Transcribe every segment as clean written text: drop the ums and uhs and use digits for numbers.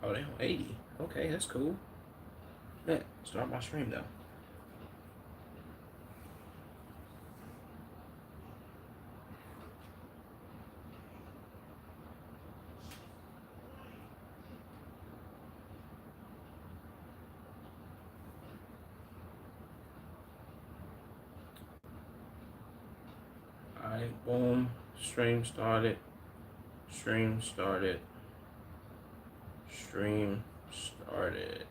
Oh, they on 80. Okay, that's cool. Yeah, start my stream though. Alright, boom. Stream started. Stream started. Stream started.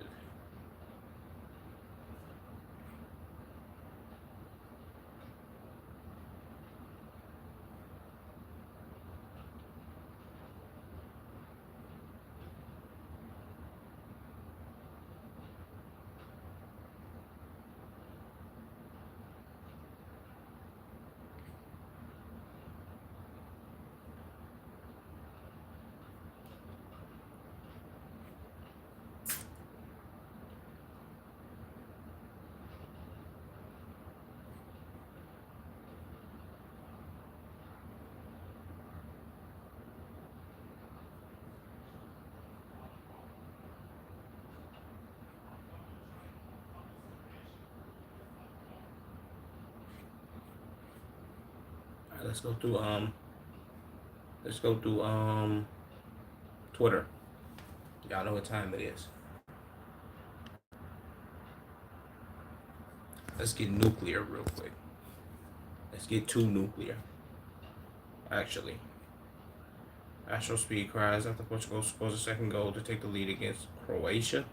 Alright, let's go through Twitter. Y'all know what time it is. Let's get nuclear real quick. Let's get too nuclear. Actually. Astro Speed cries after Portugal scores a second goal to take the lead against Croatia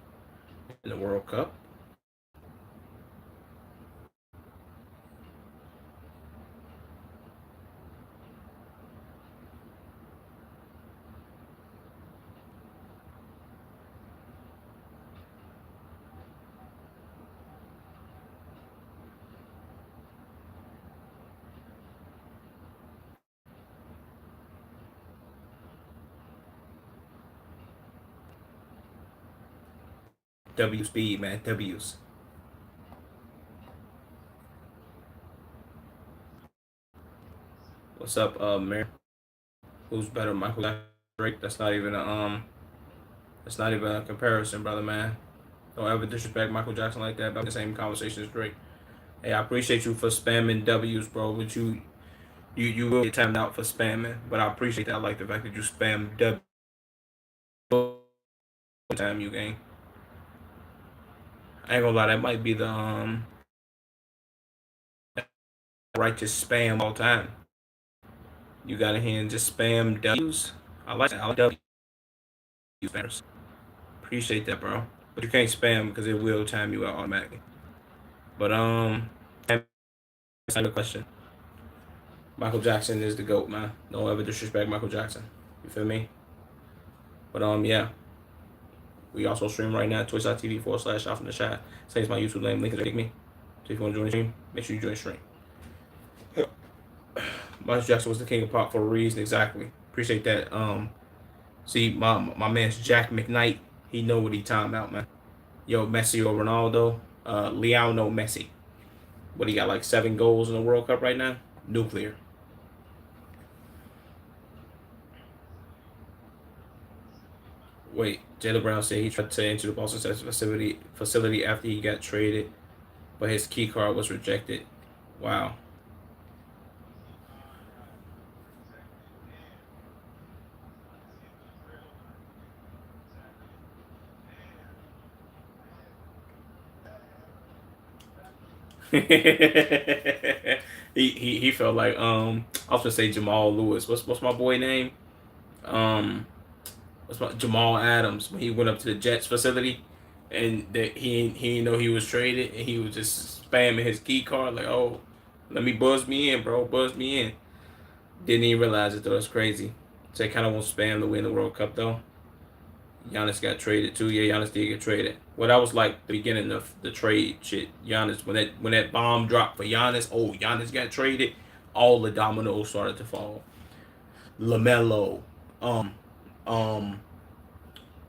in the World Cup. W speed, man. W's. What's up, Mary? Who's better, Michael Jackson or Drake? That's not even a comparison, brother, man. Don't ever disrespect Michael Jackson like that. About the same conversation as Drake. Hey, I appreciate you for spamming W's, bro. But you will get timed out for spamming. But I appreciate that. I like the fact that you spam W time you game. I ain't gonna lie, that might be the righteous spam all time. You got in here and just spam W's. I like that. I like W spammers. Appreciate that, bro. But you can't spam because it will time you out automatically. But that's not a question. Michael Jackson is the GOAT, man. Don't ever disrespect Michael Jackson. You feel me? But yeah. We also stream right now, twitch.tv/off in the chat. Same as my YouTube name, link is right me. So if you want to join the stream, make sure you join the stream. Michael Jackson was the king of pop for a reason, exactly. Appreciate that. See, my man's Jack McKnight. He know what he talking about, man. Yo, Messi or Ronaldo, Lionel Messi. What he got, like 7 goals in the World Cup right now? Nuclear. Wait, Jaylen Brown said he tried to enter the Boston Celtics facility after he got traded, but his key card was rejected. Wow. he felt like I was gonna say Jamal Lewis. What's my boy name? Um what's my Jamal Adams when he went up to the Jets facility and that he didn't know he was traded and he was just spamming his key card like, oh, let me buzz me in, bro, buzz me in. Didn't even realize it though. It's crazy. So they kind of won't spam to win the World Cup though. Giannis got traded too. Yeah, Giannis did get traded. Well, that was like the beginning of the trade shit. Giannis, when that bomb dropped for Giannis, oh, Giannis got traded. All the dominoes started to fall. LaMelo, um,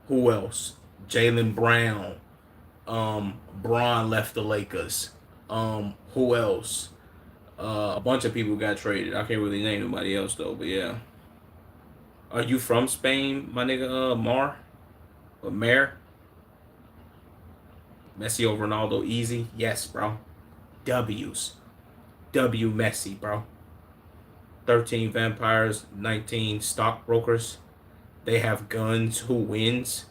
who else? Jaylen Brown, Bron left the Lakers. Who else? A bunch of people got traded. I can't really name nobody else though, but yeah. Are you from Spain, my nigga? Mar? But Mayor, Messi over Ronaldo, easy. Yes, bro. W's. W Messi, bro. 13 vampires, 19 stockbrokers. They have guns. Who wins?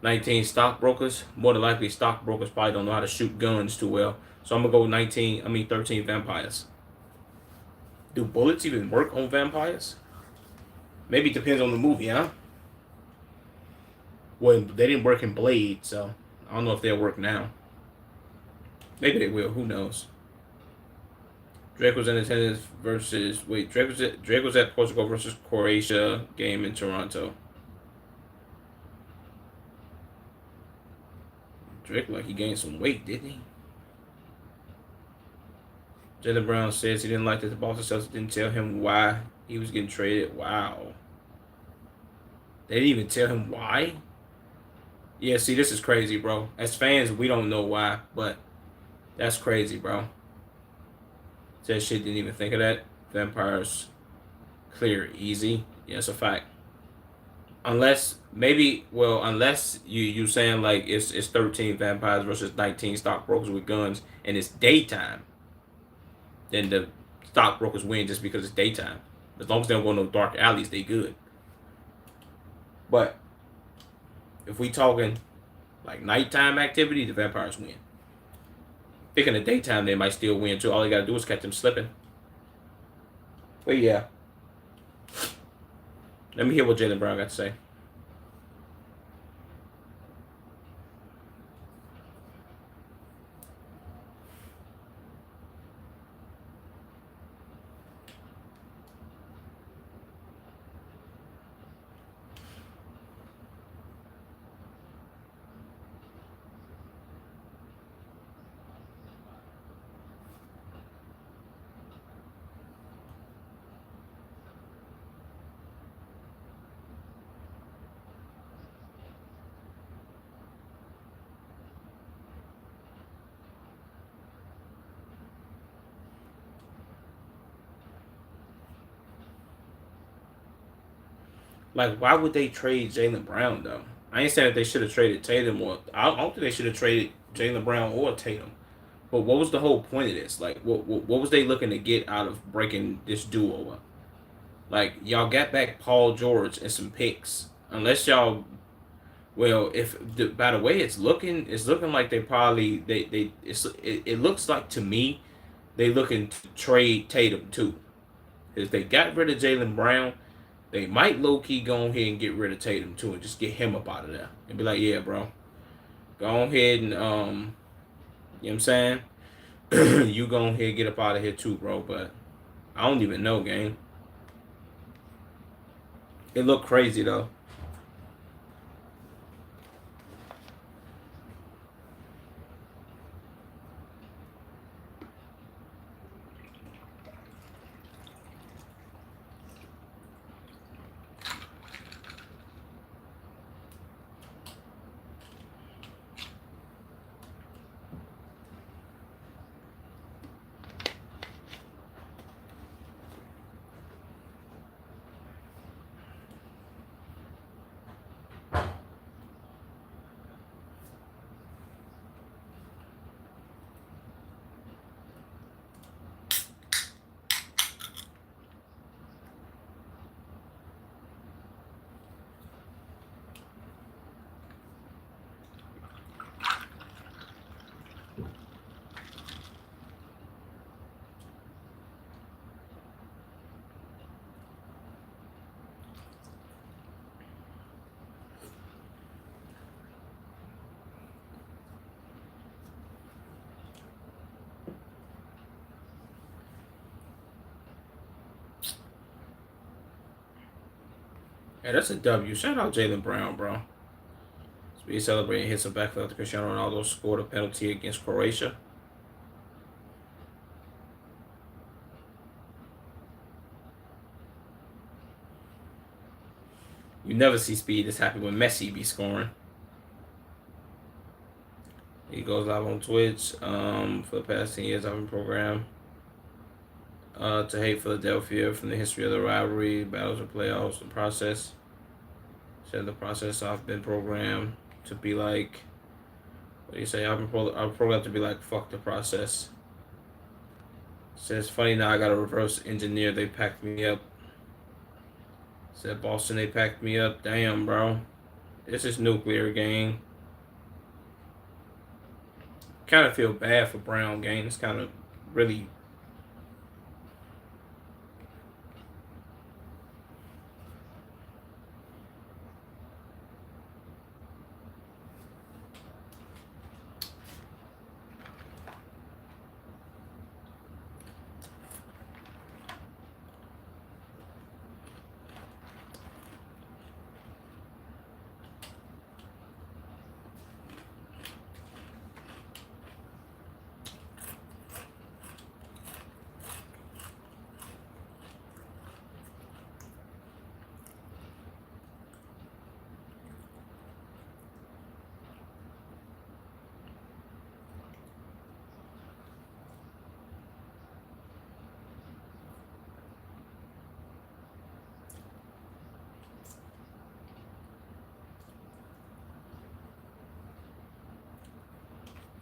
19 stockbrokers. More than likely, stockbrokers probably don't know how to shoot guns too well. So I'm gonna go 13 vampires. Do bullets even work on vampires? Maybe it depends on the movie, huh? Well, they didn't work in Blade, so I don't know if they'll work now. Maybe they will. Who knows? Drake was in attendance versus Drake was at Portugal versus Croatia game in Toronto. Drake like he gained some weight, didn't he? Jaylen Brown says he didn't like that the Boston Celtics didn't tell him why he was getting traded. Wow. They didn't even tell him why? Yeah, see, this is crazy, bro. As fans, we don't know why, but that's crazy, bro. That shit didn't even think of that. Vampires clear, easy. Yeah, it's a fact. Unless unless you saying like it's 13 vampires versus 19 stockbrokers with guns and it's daytime, then the stockbrokers win just because it's daytime. As long as they don't go no dark alleys, they good. But if we talking like nighttime activity, the vampires win. Thinking the daytime, they might still win too. All they gotta do is catch them slipping. But yeah. Let me hear what Jaylen Brown got to say. Like, why would they trade Jaylen Brown though? I ain't saying that they should have traded Tatum or I don't think they should have traded Jaylen Brown or Tatum. But what was the whole point of this? Like, what was they looking to get out of breaking this duo up? Like, y'all got back Paul George and some picks. Unless y'all, well, if by the way it's looking like they probably it looks like to me they looking to trade Tatum too. If they got rid of Jaylen Brown, they might low key go ahead and get rid of Tatum too and just get him up out of there and be like, yeah, bro, go ahead and you know what I'm saying? You go ahead and get up out of here too, bro. But I don't even know, gang. It looked crazy though. Yeah, that's a W. Shout out Jaylen Brown, bro. Speed celebrating hits a backflip after Cristiano Ronaldo scored a penalty against Croatia. You never see Speed this happy when Messi be scoring. He goes live on Twitch for the past 10 years. I've been programmed to hate Philadelphia from the history of the rivalry, battles, and playoffs, the process. Said the process I've been programmed to be like. What do you say? I'm programmed to be like fuck the process. Says funny now I got a reverse engineer. They packed me up. Said Boston they packed me up. Damn, bro. This is nuclear, gang. Kind of feel bad for Brown, gang. It's kind of really.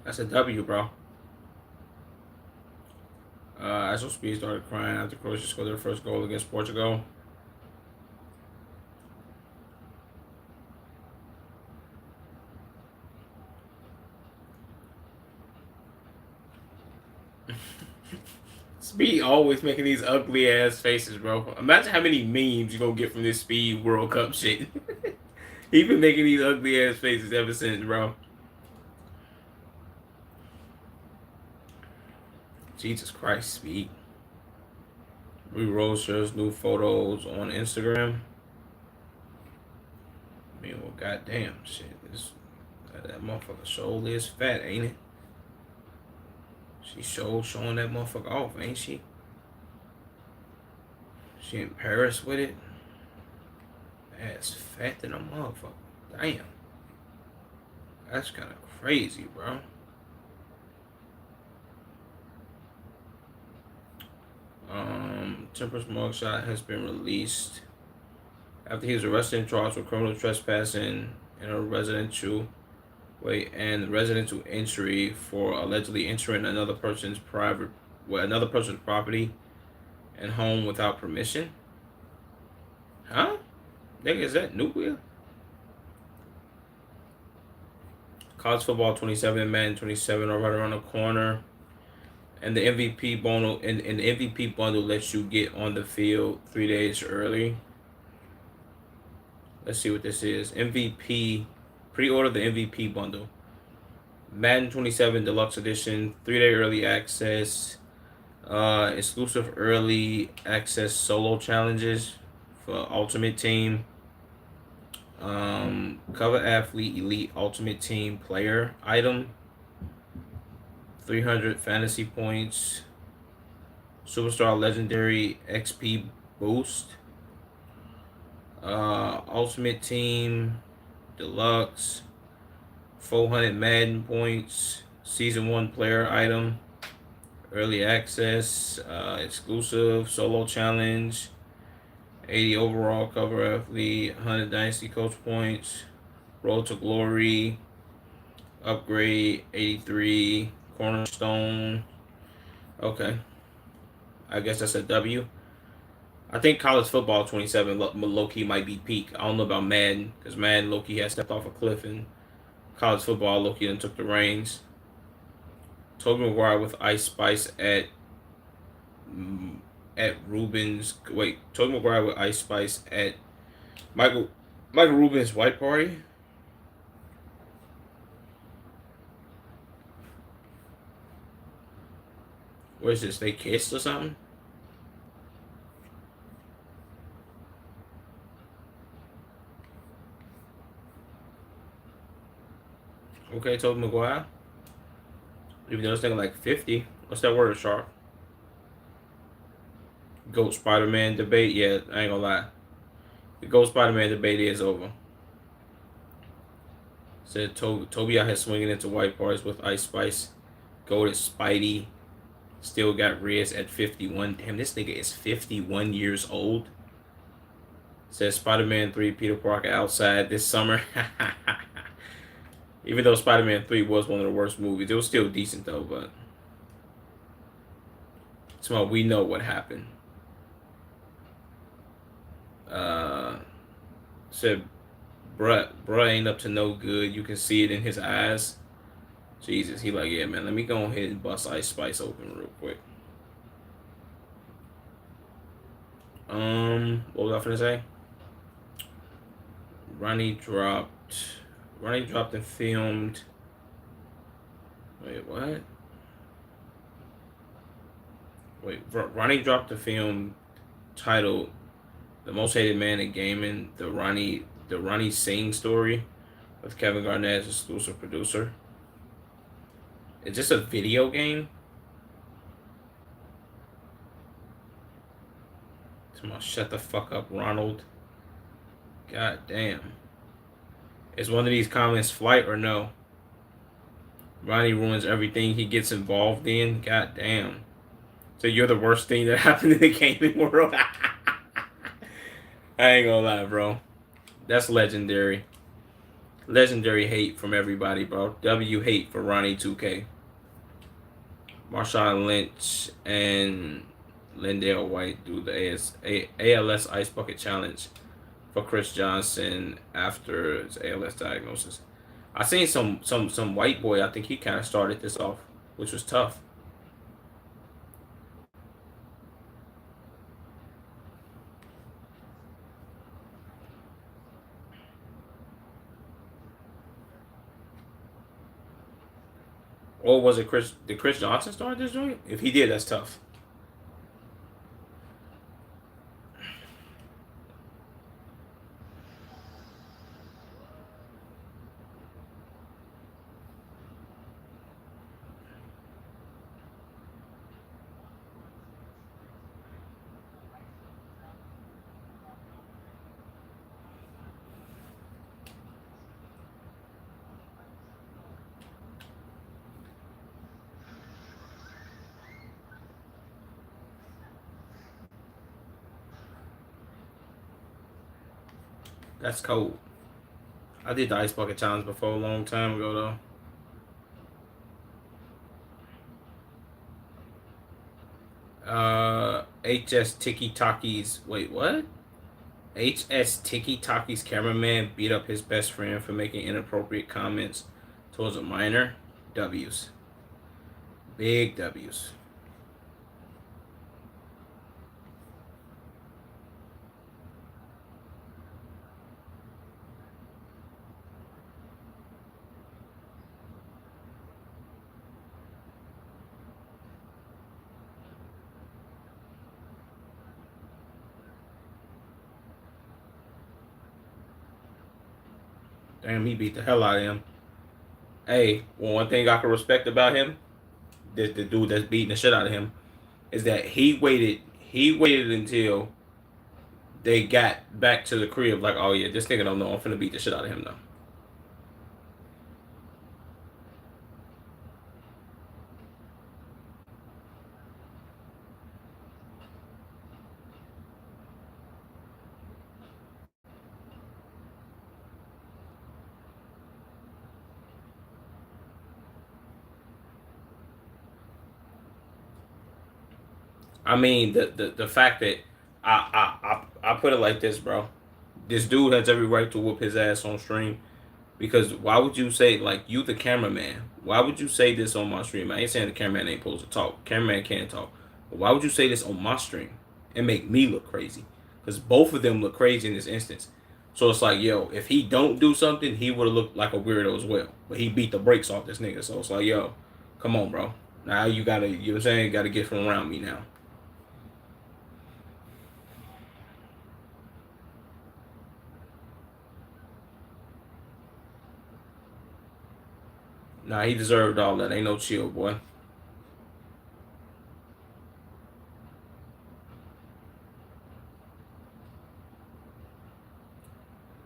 That's a W, bro. Astral Speed started crying after Croatia scored their first goal against Portugal. Speed always making these ugly ass faces, bro. Imagine how many memes you gonna get from this Speed World Cup shit. He been making these ugly ass faces ever since, bro. Jesus Christ, Speed. Re-roll shares new photos on Instagram. I mean, well, goddamn, shit. That motherfucker shoulder is fat, ain't it? She showing that motherfucker off, ain't she? She in Paris with it. That's fat than a motherfucker. Damn. That's kind of crazy, bro. Temper's mugshot has been released after he was arrested and charged with criminal trespassing in a residential entry for allegedly entering another person's property and home without permission. Huh? Nigga, is that nuclear? College football 27 and Madden 27 are right around the corner. And the MVP bundle and the MVP bundle lets you get on the field 3 days early. Let's see what this is. MVP, pre-order the MVP bundle. Madden 27 Deluxe Edition, 3-day early access, exclusive early access solo challenges for Ultimate Team, cover athlete elite Ultimate Team player item, 300 fantasy points, Superstar Legendary XP boost, Ultimate Team Deluxe, 400 Madden points, Season 1 player item, early access, exclusive solo challenge, 80 overall cover athlete, 100 Dynasty Coach points, Road to Glory, upgrade 83, Cornerstone. Okay. I guess that's a W. I think college football 27 low-key might be peak. I don't know about Madden, because Madden low-key has stepped off a cliff, and college football low-key then took the reins. Tobey Maguire with Ice Spice at Ruben's. Wait, Tobey Maguire with Ice Spice at Michael Rubin's white party. What is this? They kissed or something? Okay, Tobey Maguire. Even though it's thinking like 50. What's that word, Sharp? GOAT Spider-Man debate. Yeah, I ain't gonna lie. The GOAT Spider-Man debate is over. Said Toby out here swinging into white parties with Ice Spice. Goated Spidey. Still got Riz at 51. Damn, this nigga is 51 years old. Says Spider-Man 3, Peter Parker outside this summer. Even though Spider-Man 3 was one of the worst movies, it was still decent though, but so we know what happened. Said bruh ain't up to no good. You can see it in his eyes. Jesus, he like, yeah, man, let me go ahead and bust Ice Spice open real quick. What was I finna say? Ronnie dropped and filmed. Wait, what? Wait, Ronnie dropped a film titled "The Most Hated Man in Gaming: The Ronnie Singh Story" with Kevin Garnett as exclusive producer. Is this a video game? Come on, shut the fuck up, Ronald. God damn. Is one of these comments flight or no? Ronnie ruins everything he gets involved in. God damn. So you're the worst thing that happened in the gaming world. I ain't gonna lie, bro. That's legendary. Legendary hate from everybody, bro. W hate for Ronnie 2K. Marshawn Lynch and Lindale White do the ALS Ice Bucket Challenge for Chris Johnson after his ALS diagnosis. I seen some white boy. I think he kind of started this off, which was tough. Or was it Chris? Did Chris Johnson start this joint? If he did, that's tough. That's cold. I did the Ice Bucket Challenge before a long time ago, though. HS Tiki Taki's. Wait, what? HS Tiki Taki's cameraman beat up his best friend for making inappropriate comments towards a minor. W's. Big W's. Damn, he beat the hell out of him. Hey, well, one thing I can respect about him, the dude that's beating the shit out of him, is that he waited. He waited until they got back to the crib. Like, oh yeah, this nigga don't know I'm finna beat the shit out of him now. I mean, the fact that I put it like this, bro. This dude has every right to whoop his ass on stream. Because why would you say, like, you the cameraman? Why would you say this on my stream? I ain't saying the cameraman ain't supposed to talk. Cameraman can't talk. But why would you say this on my stream and make me look crazy? Because both of them look crazy in this instance. So it's like, yo, if he don't do something, he would have looked like a weirdo as well. But he beat the brakes off this nigga. So it's like, yo, come on, bro. Now you gotta, you know what I'm saying? You gotta get from around me now. Nah, he deserved all that. Ain't no chill, boy.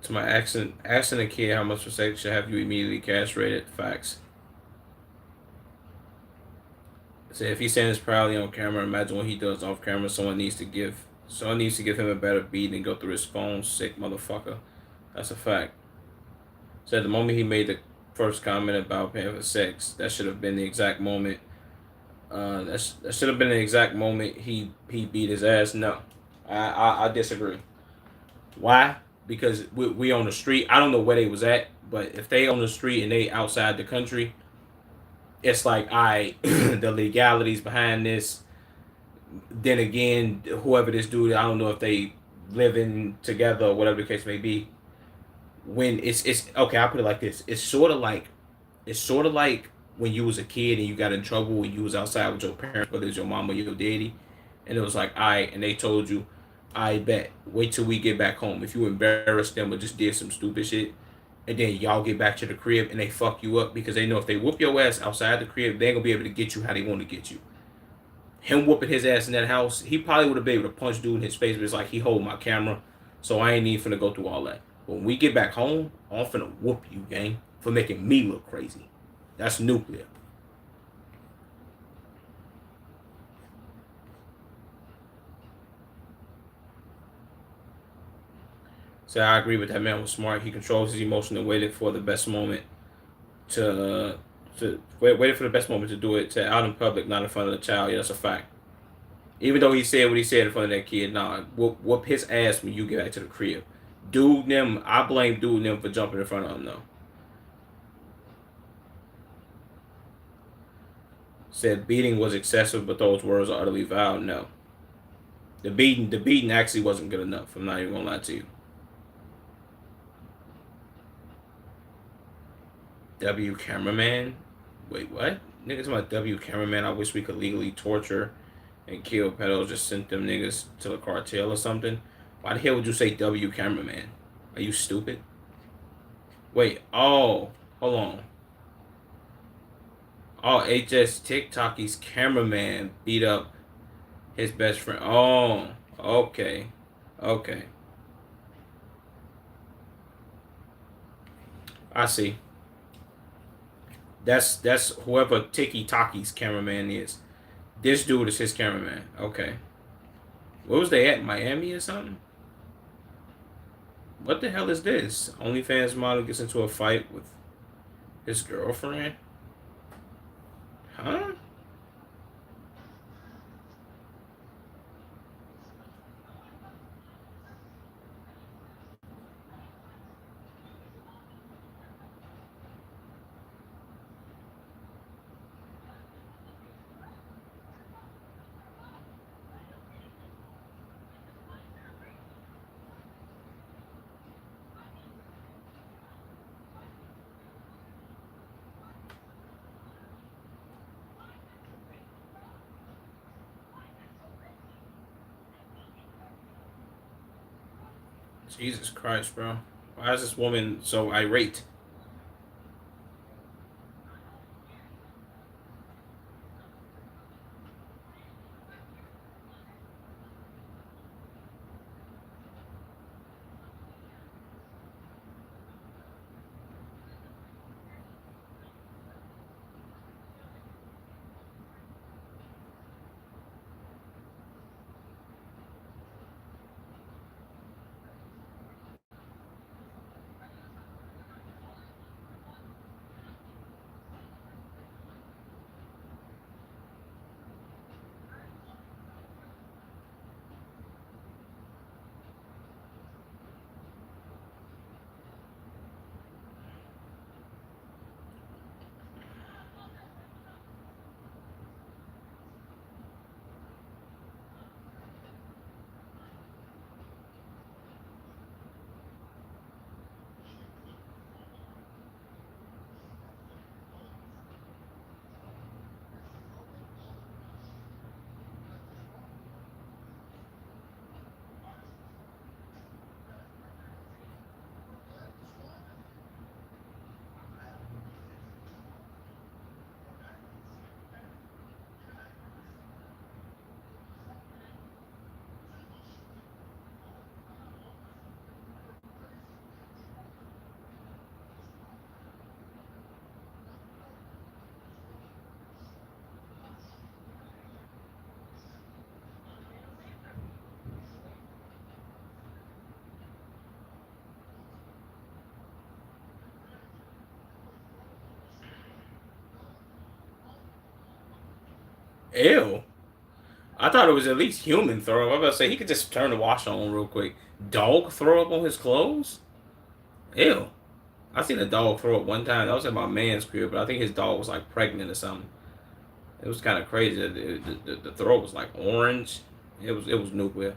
To my asking a kid how much respect should have you immediately castrated. Facts. Say if he's saying this proudly on camera, imagine what he does off camera. Someone needs to give Son needs to give him a better beat and go through his phone, sick motherfucker. That's a fact. Said the moment he made the first comment about paying for sex, that should have been the exact moment. That should have been the exact moment he beat his ass. No, I disagree. Why? Because we on the street. I don't know where they was at, but if they on the street and they outside the country, it's like I the legalities behind this. Then again, whoever this dude, I don't know if they living together or whatever the case may be. When it's okay, I'll put it like this. It's sort of like when you was a kid and you got in trouble when you was outside with your parents, whether it's your mom or your daddy, and it was like, and they told you, I bet, wait till we get back home. If you embarrassed them or just did some stupid shit, and then y'all get back to the crib and they fuck you up because they know if they whoop your ass outside the crib, they ain't gonna be able to get you how they want to get you. Him whooping his ass in that house, he probably would have been able to punch dude in his face, but it's like he hold my camera, so I ain't even finna go through all that. But when we get back home, I'm finna whoop you, gang, for making me look crazy. That's nuclear. So I agree with that man was smart. He controls his emotion and waited for the best moment waited for the best moment to do it to out in public, not in front of the child. Yeah, that's a fact. Even though he said what he said in front of that kid, nah, whoop his ass when you get back to the crib. Dude, them, I blame dude them for jumping in front of him though. Said beating was excessive, but those words are utterly vile. No, the beating actually wasn't good enough. I'm not even gonna lie to you. W cameraman. Wait, what? Niggas talking about W cameraman. I wish we could legally torture and kill pedos. Just sent them niggas to the cartel or something. Why the hell would you say W cameraman? Are you stupid? Wait. Oh, hold on. Oh, HS TikTokies cameraman beat up his best friend. Oh, okay, okay. I see. That's whoever Tiki Taki's cameraman is. This dude is his cameraman. Okay. Where was they at? Miami or something? What the hell is this? OnlyFans model gets into a fight with his girlfriend? Huh? Jesus Christ, bro. Why is this woman so irate? Ew. I thought it was at least human throw up. I was about to say he could just turn the wash on real quick. Dog throw up on his clothes? Ew. I seen a dog throw up one time. That was at my man's crib, but I think his dog was like pregnant or something. It was kind of crazy. The throw was like orange. It was nuclear.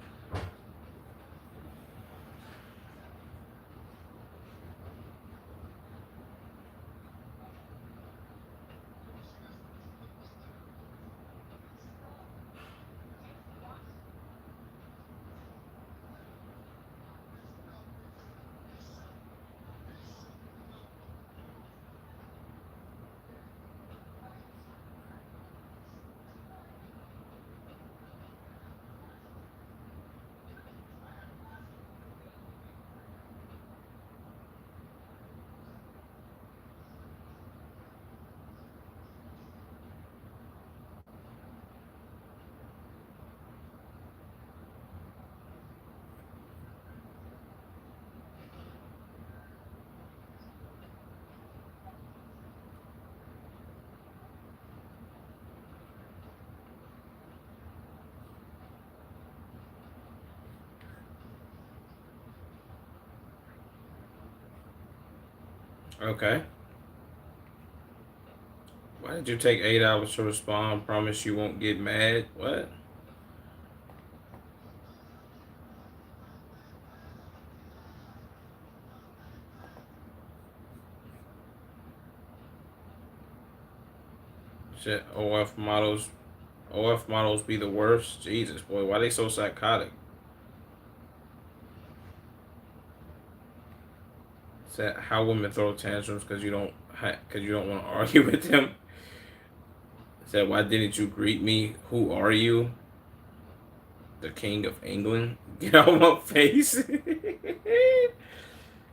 Okay. Why did you take 8 hours to respond? Promise you won't get mad. What? Shit. OF models. OF models be the worst. Jesus, boy, why they so psychotic? Said how women throw tantrums because you don't want to argue with them. Said why didn't you greet me? Who are you? The king of England? Get out my face.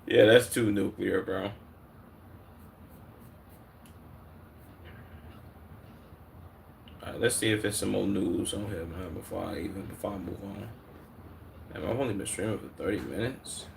Yeah, that's too nuclear, bro. Alright, let's see if there's some more news on here, man, before I move on. Man, I've only been streaming for 30 minutes.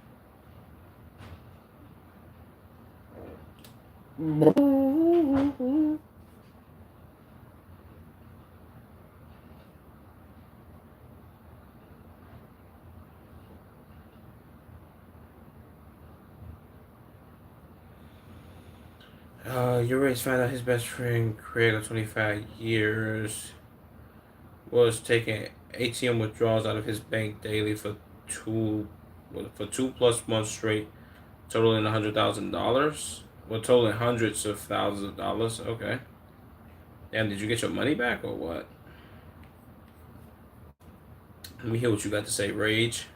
Urias found out his best friend Craig of 25 years was taking ATM withdrawals out of his bank daily two for 2+ months straight, totaling $100,000. Well, totaling hundreds of thousands of dollars. Okay. Damn, did you get your money back or what? Let me hear what you got to say, Rage.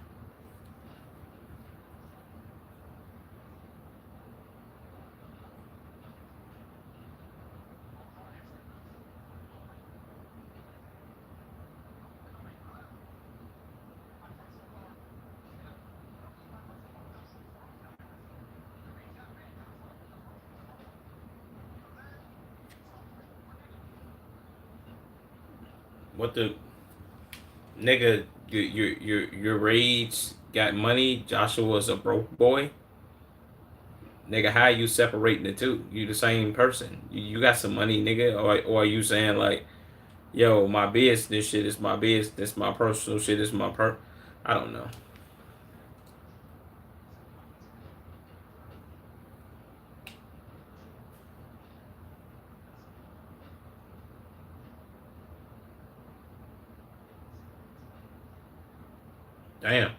What the nigga? Your Rage got money. Joshua was a broke boy. Nigga, how you separating the two? You the same person. You got some money, nigga, or are you saying like, yo, my business shit is my business, my personal shit is my per. I don't know. Damn.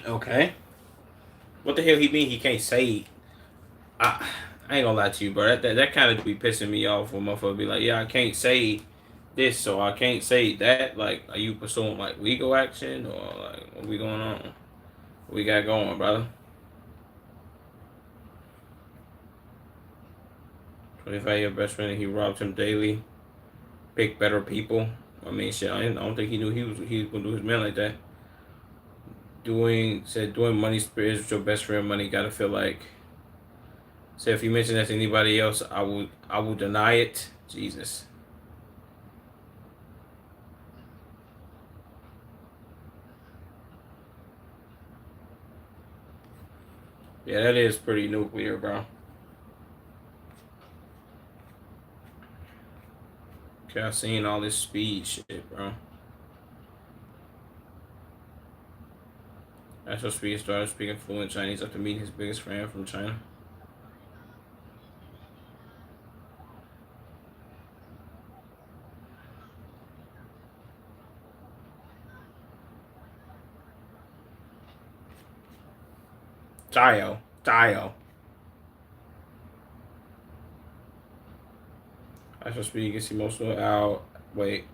Okay. What the hell he mean? He can't say. I, I ain't gonna lie to you, bro. That kind of be pissing me off when motherfucker be like, yeah, I can't say this, so I can't say that. Like, are you pursuing like legal action or like what we going on? What we got going, brother? If I had your best friend and he robbed him daily, pick better people. I mean, shit. I don't think he knew he was gonna do his man like that. Doing money spirits with your best friend. Money gotta feel like. Say if you mention that to anybody else, I will deny it. Jesus. Yeah, that is pretty nuclear, bro. Okay, I seen all this speed shit, bro. Astro Speed started speaking fluent Chinese after meeting his biggest fan from China. Dio. Astro Speed gets emotional out. Wait,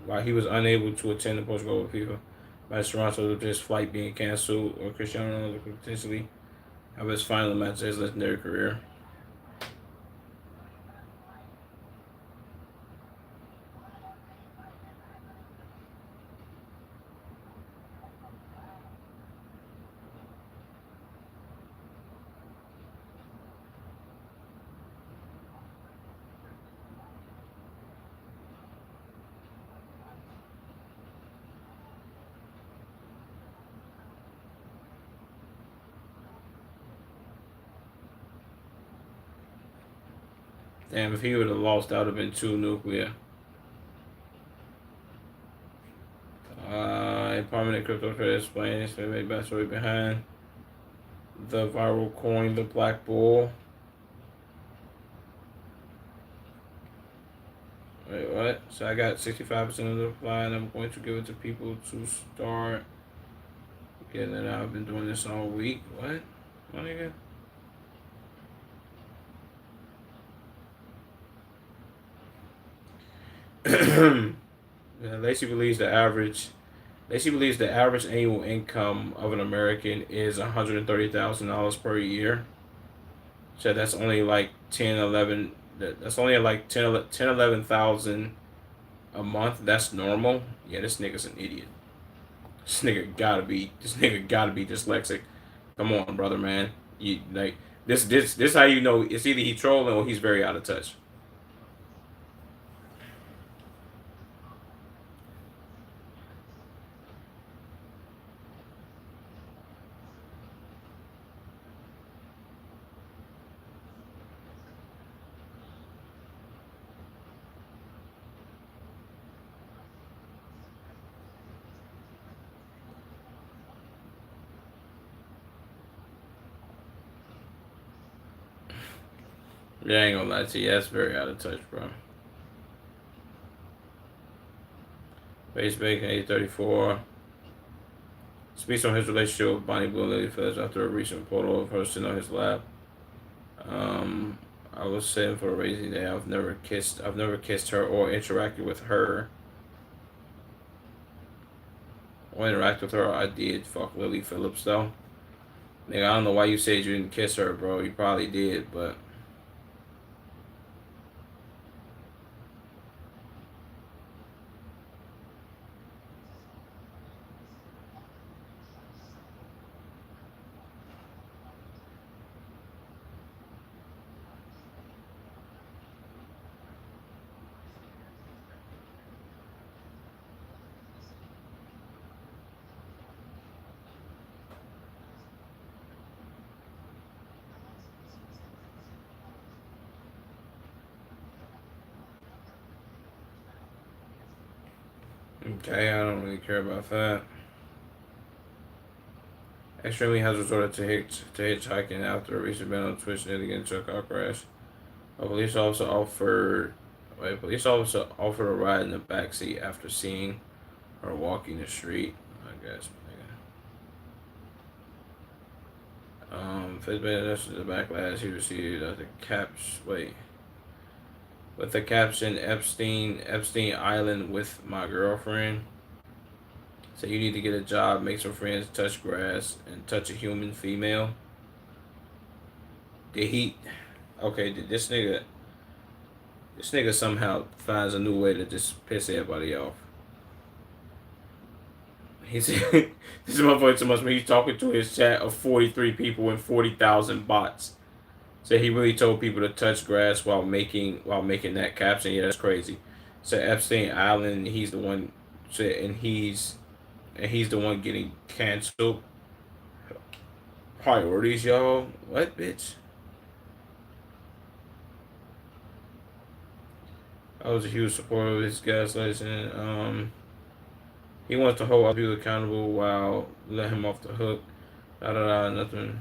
while he was unable to attend the Portugal with FIFA, match Toronto with his flight being canceled, or Cristiano Ronaldo could potentially have his final match of his legendary career. Damn, if he would have lost, that would have been too nuclear. A prominent crypto trader explains the backstory behind the viral coin, the Black Bull. Wait, what? So I got 65% of the supply, and I'm going to give it to people to start getting it out. I've been doing this all week. What? My nigga? Yeah, Lacey believes the average annual income of an American is $130,000 per year. So that's only like 10, 11. That's only like 10, 11,000 a month. That's normal. Yeah, this nigga's an idiot. This nigga gotta be dyslexic. Come on, brother, man. You like this how you know it's either he trolling or he's very out of touch. Yeah, I ain't gonna lie to you. That's very out of touch, bro. Face Bacon 834 speaks on his relationship with Bonnie Blue Lily Phillips after a recent photo of her sitting on his lap. Um, I was saying for a rainy day. I've never kissed her or interacted with her. Or interact with her. I did fuck Lily Phillips though. Nigga, I don't know why you said you didn't kiss her, bro. You probably did, but okay, I don't really care about that. Extremely has resorted to hitchhiking after a recent ban on Twitch nearly getting into a car crash. A police officer offered a ride in the backseat after seeing her walking the street. I guess. Fitbit the backlash he received at the caps. Wait, with the caption Epstein Island with my girlfriend. So you need to get a job, make some friends, touch grass, and touch a human female. The heat. Okay, this nigga somehow finds a new way to just piss everybody off. He's this is my voice so much when he's talking to his chat of 43 people and 40,000 bots. So he really told people to touch grass while making that caption. Yeah, that's crazy. So Epstein Island, he's the one. So and he's the one getting canceled. Priorities, y'all. What, bitch? I was a huge supporter of his gaslighting. He wants to hold other people accountable while let him off the hook. Da da da. Nothing.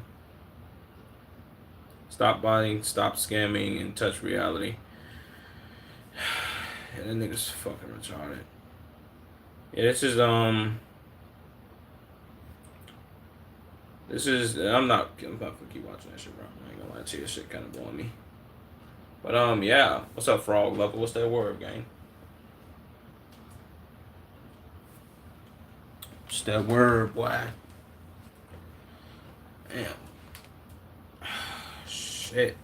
Stop buying, stop scamming, and touch reality. Yeah, that nigga's fucking retarded. Yeah, this is I'm not gonna keep watching that shit, bro. I ain't gonna lie to you, this shit kind of blowing me. But yeah. What's up, frog level? What's that word, gang? What's that word, boy? Damn. Shit.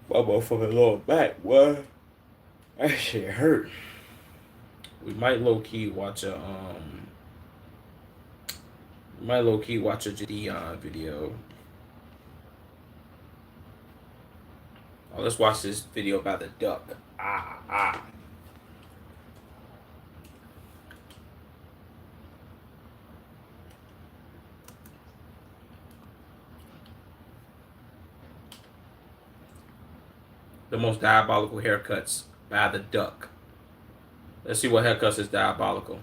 My motherfucking lower back, what? That shit hurt. We might low key watch a Dion video. Oh, let's watch this video about the duck. Ah ah. The most diabolical haircuts by the duck. Let's see what haircuts is diabolical.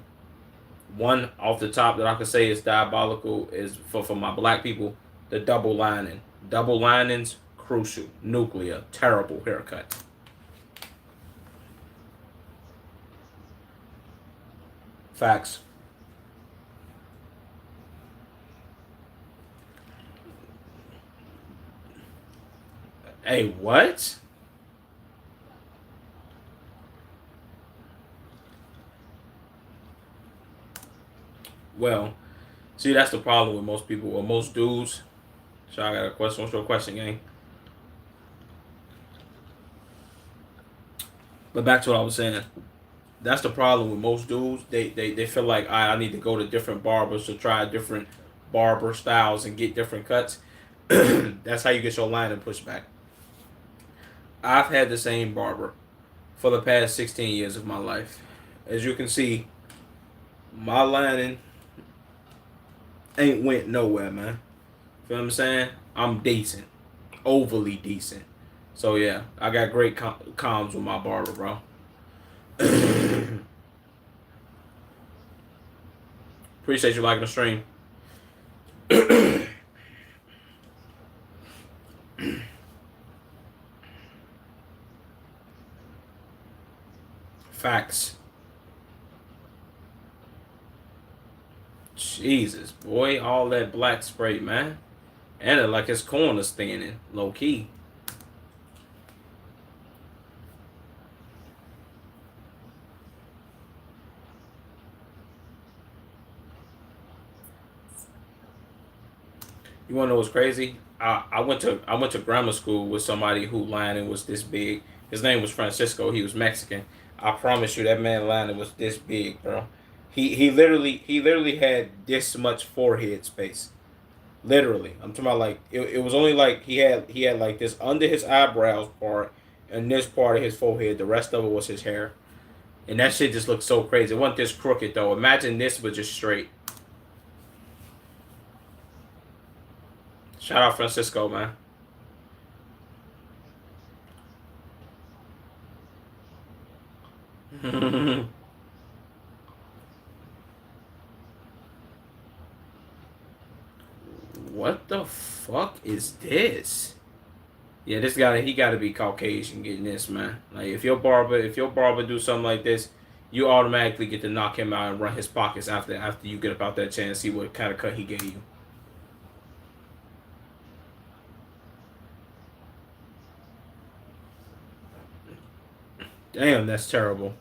One off the top that I can say is diabolical is for my black people, the double lining. Double linings, crucial. Nuclear, terrible haircut. Facts. Hey, what? Well, see, that's the problem with most people, or most dudes. So I got a question. What's your question, gang? But back to what I was saying. That's the problem with most dudes. They feel like I need to go to different barbers to try different barber styles and get different cuts. That's how you get your line and pushback. I've had the same barber for the past 16 years of my life. As you can see, my lining ain't went nowhere, man. Feel what I'm saying? I'm decent, overly decent. So yeah, I got great comms with my barber, bro. Appreciate you liking the stream. Facts. Jesus, boy, all that black spray, man. And it like his corner's thinning, low key. You wanna know what's crazy? I went to grammar school with somebody who lining was this big. His name was Francisco. He was Mexican. I promise you, that man lining was this big, bro. He literally had this much forehead space. Literally, I'm talking about like it was only like he had like this under his eyebrows part and this part of his forehead. The rest of it was his hair, and that shit just looked so crazy. It wasn't this crooked though. Imagine this was just straight. Shout out Francisco, man. What the fuck is this? Yeah, this guy he got to be Caucasian getting this, man. Like if your barber do something like this, you automatically get to knock him out and run his pockets after you get about that chance. See what kind of cut he gave you. Damn, that's terrible.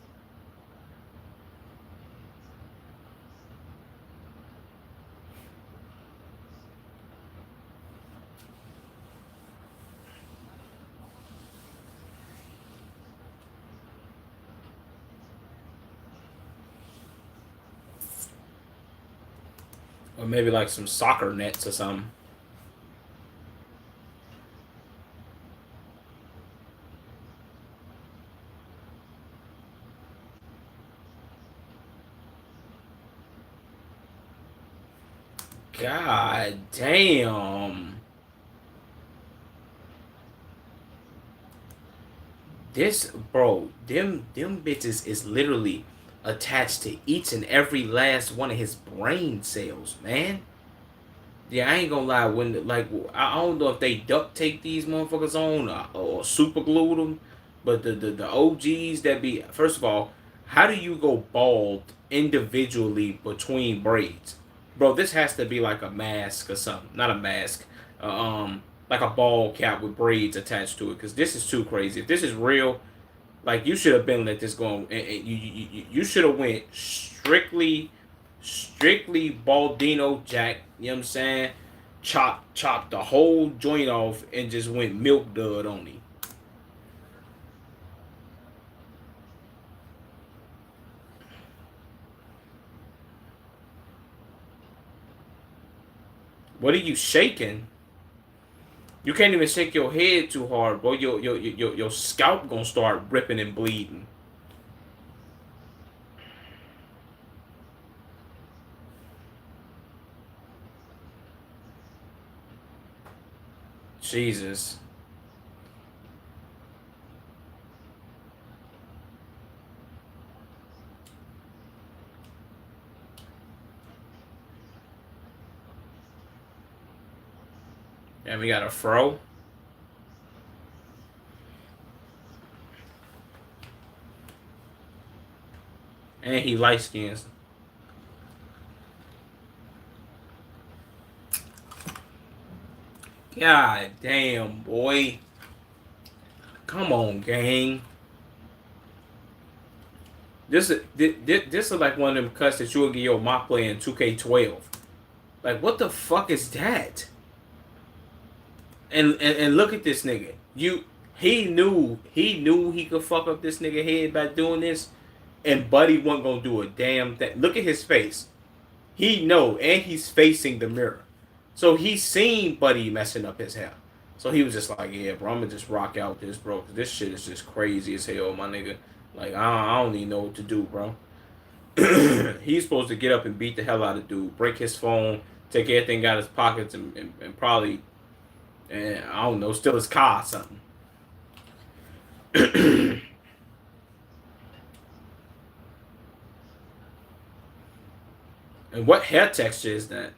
Or maybe like some soccer nets or something. God damn. This bro, them bitches is literally attached to each and every last one of his brain cells, man. Yeah, I ain't gonna lie. When like I don't know if they duct tape these motherfuckers on or super glue them, but the OGs that be first of all, how do you go bald individually between braids, bro? This has to be like a mask or something, not a mask, like a ball cap with braids attached to it. Cause this is too crazy. If this is real, like you should have been let this go. And you should have went strictly Baldino Jack. You know what I'm saying? Chop the whole joint off and just went milk dud only. What are you shaking? You can't even shake your head too hard, bro. Your scalp gonna start ripping and bleeding. Jesus. And we got a fro. And he light skins. God damn, boy. Come on, gang. This is like one of them cuts that you'll get your mop play in 2K12. Like, what the fuck is that? And look at this nigga. He knew he could fuck up this nigga head by doing this, and Buddy wasn't gonna do a damn thing. Look at his face. He know, and he's facing the mirror, so he's seen Buddy messing up his hair. So he was just like, yeah, bro, I'm gonna just rock out this, bro. 'Cause this shit is just crazy as hell, my nigga. Like, I don't even know what to do, bro. He's supposed to get up and beat the hell out of dude, break his phone, take everything out of his pockets, and probably, and I don't know, steal his car or something. And what hair texture is that?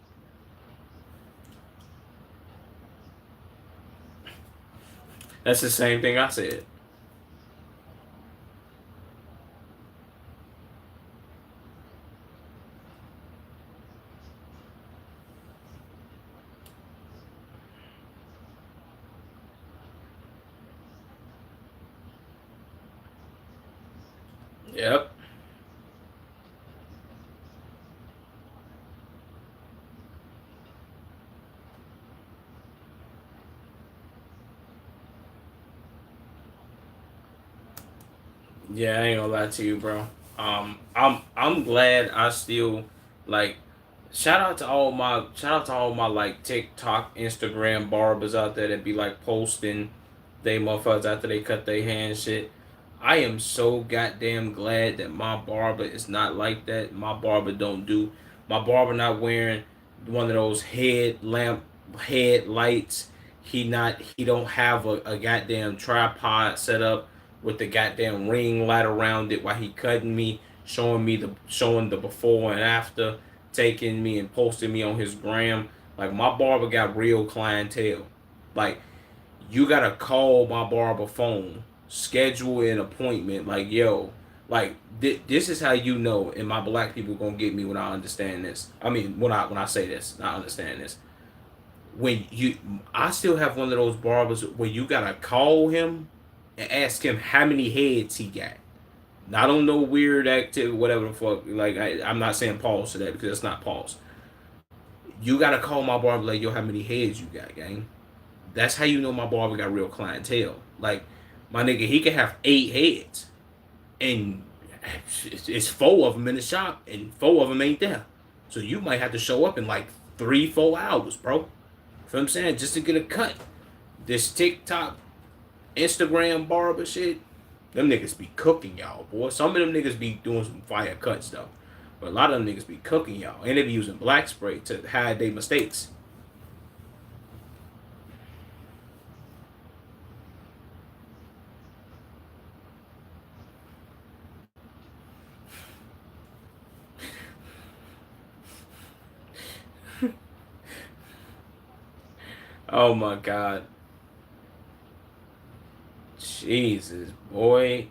That's the same thing I said. Yep. Yeah, I ain't gonna lie to you, bro. I'm glad I still like shout out to all my like TikTok, Instagram barbers out there that be like posting they motherfuckers after they cut their hand shit. I am so goddamn glad that my barber is not like that. My barber don't do my barber not wearing one of those headlights. He don't have a goddamn tripod set up with the goddamn ring light around it while he cutting me, showing the before and after, taking me and posting me on his gram. Like my barber got real clientele. Like you gotta call my barber phone, schedule an appointment. Like yo, like this is how you know. And my black people gonna get me when I understand this. I mean when I say this, I understand this. When you, I still have one of those barbers where you gotta call him and ask him how many heads he got. Not on no weird activity, whatever the fuck. Like I'm not saying pause to that because it's not pause. You gotta call my barber like yo, how many heads you got, gang? That's how you know my barber got real clientele. Like my nigga, he could have 8 heads, and it's 4 of them in the shop, and 4 of them ain't there. So you might have to show up in like 3, 4 hours, bro. You know what I'm saying? Just to get a cut. This TikTok, Instagram barber shit, them niggas be cooking y'all, boy. Some of them niggas be doing some fire cuts though. But a lot of them niggas be cooking y'all. And they be using black spray to hide their mistakes. Oh my god. Jesus, boy.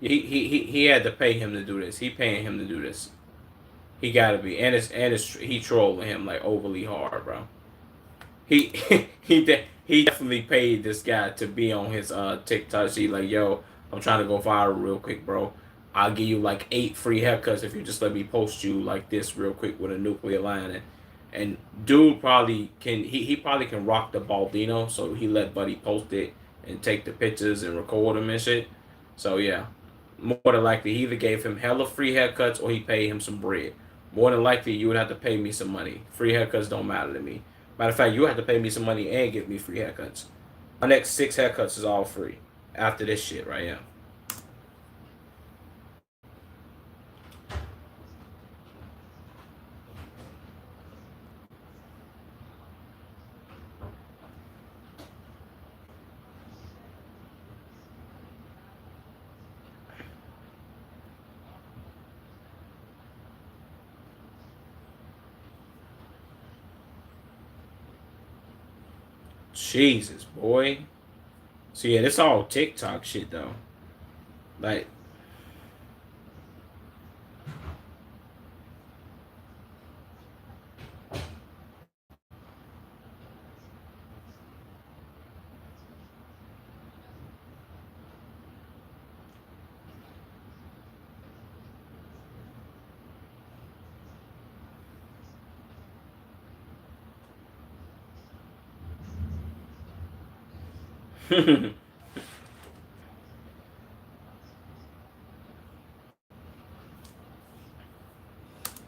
He had to pay him to do this. He paying him to do this. He gotta be. And it's he trolling him like overly hard, bro. He he definitely paid this guy to be on his TikTok. She like, yo, I'm trying to go viral real quick, bro. I'll give you like 8 free haircuts if you just let me post you like this real quick with a nuclear line. And dude probably can he probably can rock the Baldino, so he let Buddy post it and take the pictures and record them and shit. So yeah, more than likely he either gave him hella free haircuts or he paid him some bread. More than likely you would have to pay me some money. Free haircuts don't matter to me. Matter of fact, you have to pay me some money and give me free haircuts. My next 6 haircuts is all free after this shit right here. Jesus, boy. So yeah, this all TikTok shit though. Like,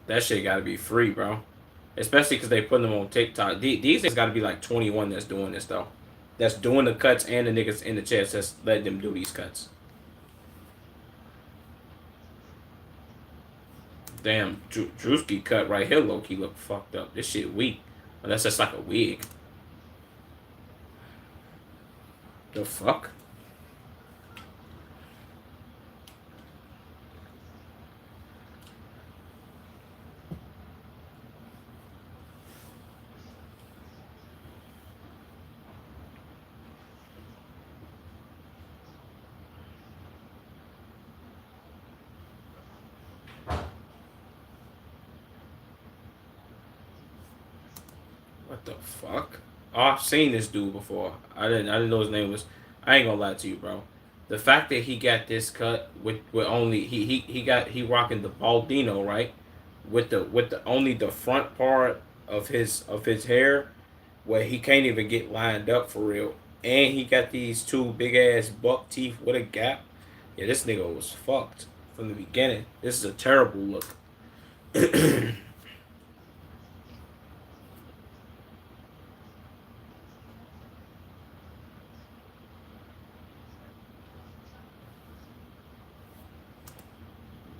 that shit gotta be free, bro. Especially because they put them on TikTok. These niggas gotta be like 21 that's doing this though. That's doing the cuts and the niggas in the chest that's letting them do these cuts. Damn, Drewski cut right here low key look fucked up. This shit weak. Unless that's like a wig. The fuck? What the fuck? Oh, I've seen this dude before. I didn't know his name was. I ain't gonna lie to you, bro. The fact that he got this cut with only he rocking the baldino, right? With the only the front part of his hair where he can't even get lined up for real. And he got these two big ass buck teeth with a gap. Yeah, this nigga was fucked from the beginning. This is a terrible look.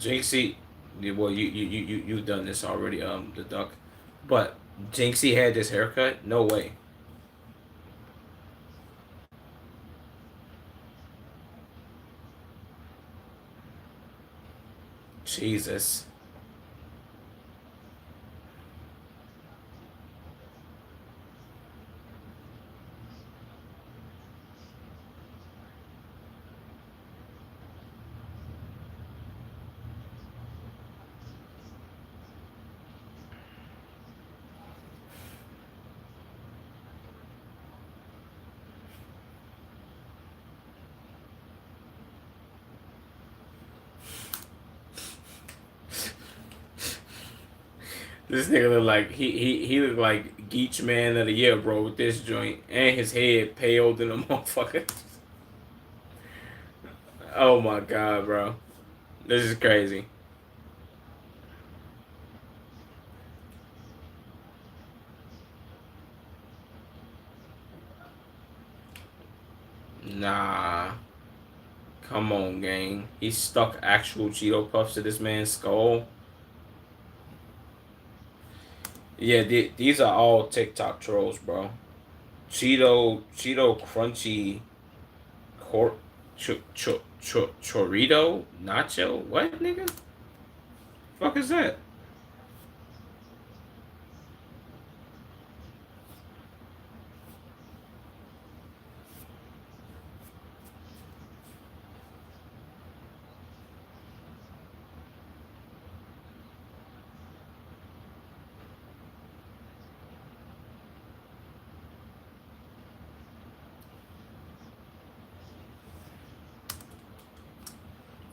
Jinxie, well, you done this already, the duck, but Jinxie had this haircut. No way, Jesus. This nigga look like he look like Geech Man of the Year, bro, with this joint and his head pale than a motherfucker. Oh my god, bro, this is crazy. Nah, come on, gang. He stuck actual Cheeto puffs to this man's skull. Yeah, these are all TikTok trolls, bro. Cheeto crunchy cor chorito nacho. What, nigga? Fuck is that?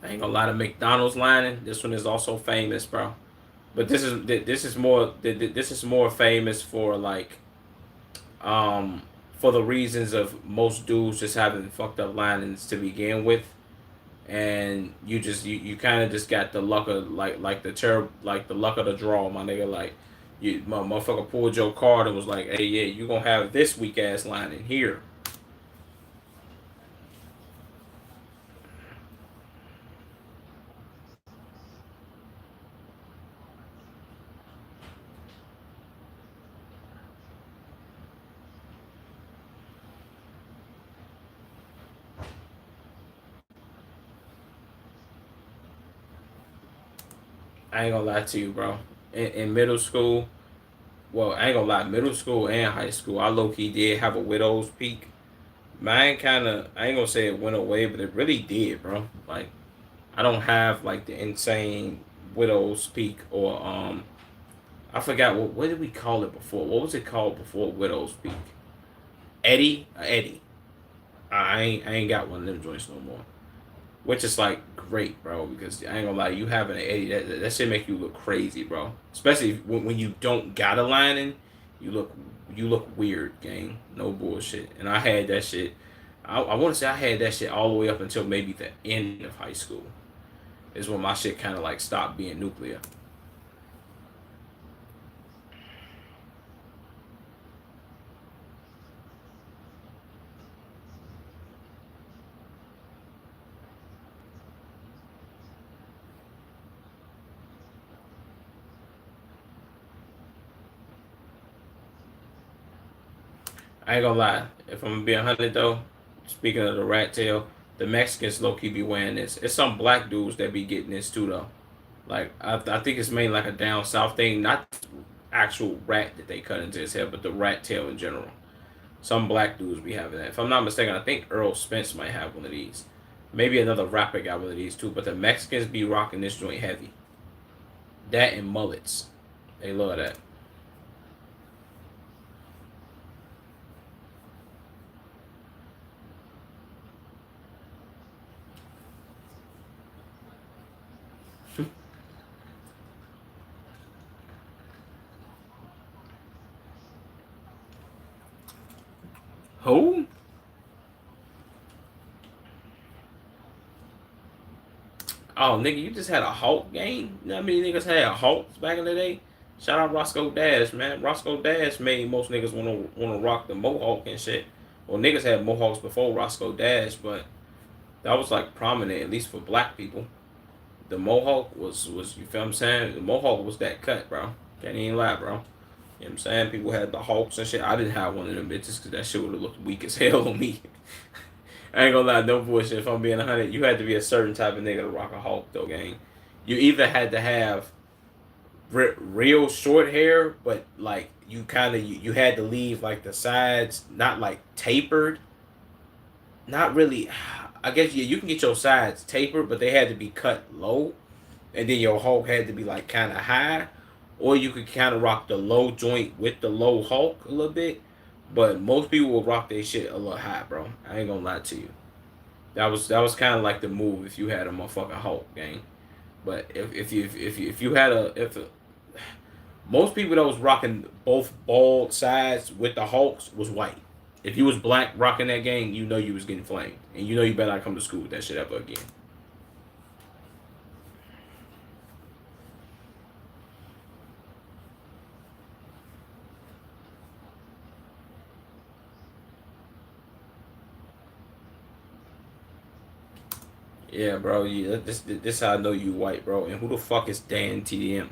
I ain't gonna lie to McDonald's lining. This one is also famous, bro. But this is more famous for like um for the reasons of most dudes just having fucked up linings to begin with, and you kind of just got the luck of like the luck of the draw, my nigga. Like you motherfucker pulled your card and was like, hey yeah, you gonna have this weak ass line in here. I ain't gonna lie to you, bro. In middle school, well, I ain't gonna lie, middle school and high school, I low key did have a widow's peak. Mine kind of, I ain't gonna say it went away, but it really did, bro. Like, I don't have like the insane widow's peak or I forgot what did we call it before? What was it called before widow's peak? Eddie, Eddie. I ain't got one of them joints no more. Which is like great, bro, because I ain't gonna lie, you having an 80, that shit make you look crazy, bro. Especially when you don't got a lining, you look you look weird, gang. No bullshit. And I had that shit. I want to say I had that shit all the way up until maybe the end of high school. Is when my shit kind of like stopped being nuclear. I ain't gonna lie. If I'm gonna be 100 though, speaking of the rat tail, the Mexicans low key be wearing this. It's some black dudes that be getting this too though. Like I think it's mainly like a down south thing, not actual rat that they cut into his head, but the rat tail in general. Some black dudes be having that. If I'm not mistaken, I think Earl Spence might have one of these. Maybe another rapper got one of these too. But the Mexicans be rocking this joint heavy. That and mullets, they love that. Who? Oh, nigga, you just had a Hulk game? You know how many niggas had Hulks back in the day? Shout out Roscoe Dash, man. Roscoe Dash made most niggas wanna rock the mohawk and shit. Well, niggas had mohawks before Roscoe Dash, but that was like prominent, at least for black people. The mohawk was you feel what I'm saying? The mohawk was that cut, bro. Can't even lie, bro. You know what I'm saying? People had the hawks and shit. I didn't have one of them bitches because that shit would have looked weak as hell on me. I ain't gonna lie, no bullshit. If I'm being 100, you had to be a certain type of nigga to rock a hawk, though, gang. You either had to have real short hair, but like you kind of you had to leave like the sides not like tapered, not really. I guess yeah, you can get your sides tapered, but they had to be cut low, and then your hulk had to be like kind of high, or you could kind of rock the low joint with the low hulk a little bit. But most people will rock their shit a little high, bro. I ain't gonna lie to you. That was kind of like the move if you had a motherfucking hulk gang. But if you had a if a, most people that was rocking both bald sides with the hulks was white. If you was black rocking that gang, you know you was getting flamed, and you know you better not come to school with that shit ever again. Yeah, bro. This how I know you white, bro. And who the fuck is Dan TDM?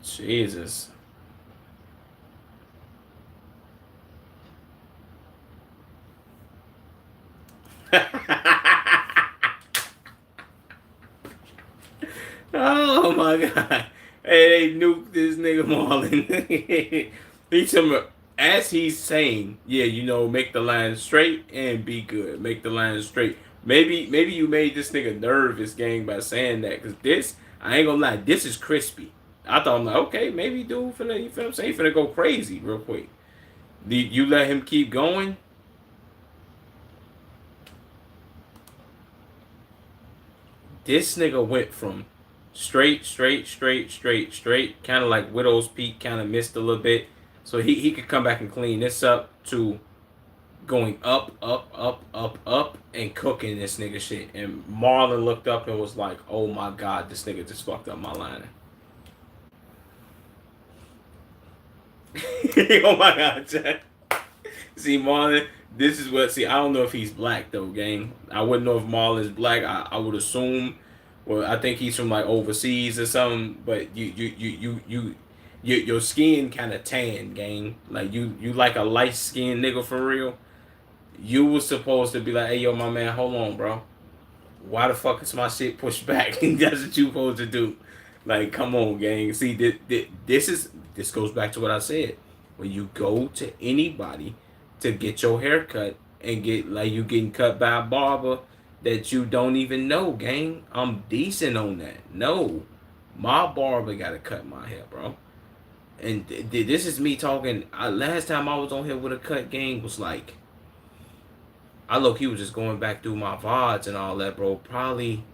Jesus. Oh my god. Hey, they nuked this nigga Marlon. He told me, as he's saying, yeah, you know, make the line straight and be good. Make the line straight. Maybe you made this nigga nervous, gang, by saying that. Cause this, I ain't gonna lie, this is crispy. I thought I'm like, okay, maybe dude finna, you feel what I'm saying? He finna go crazy real quick. You let him keep going. This nigga went from straight, kind of like Widow's Peak, kind of missed a little bit. So he could come back and clean this up to going up, and cooking this nigga shit. And Marlon looked up and was like, oh my god, this nigga just fucked up my line. Oh my god, Jack. See, Marlon, this is what. See, I don't know if he's black though, gang. I wouldn't know if Marlon's black. I would assume. Well, I think he's from like overseas or something. But your skin kind of tan, gang. Like you like a light skinned nigga for real. You was supposed to be like, hey yo, my man, hold on, bro. Why the fuck is my shit pushed back? That's what you supposed to do. Like, come on, gang. See, this goes back to what I said. When you go to anybody to get your hair cut and get like you getting cut by a barber that you don't even know, gang. I'm decent on that. No, my barber gotta cut my hair, bro. And this is me talking. Last time I was on here with a cut, gang was like I look. He was just going back through my VODs and all that, bro. Probably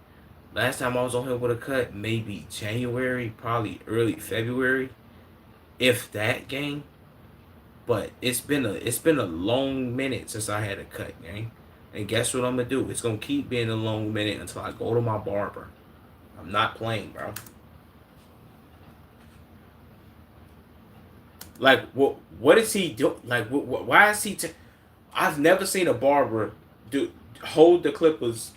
last time I was on here with a cut, maybe January, probably early February, if that, gang. But it's been a long minute since I had a cut, gang. And guess what I'm gonna do? It's gonna keep being a long minute until I go to my barber. I'm not playing, bro. Like what is he do? Like why is he? I've never seen a barber do hold the clippers.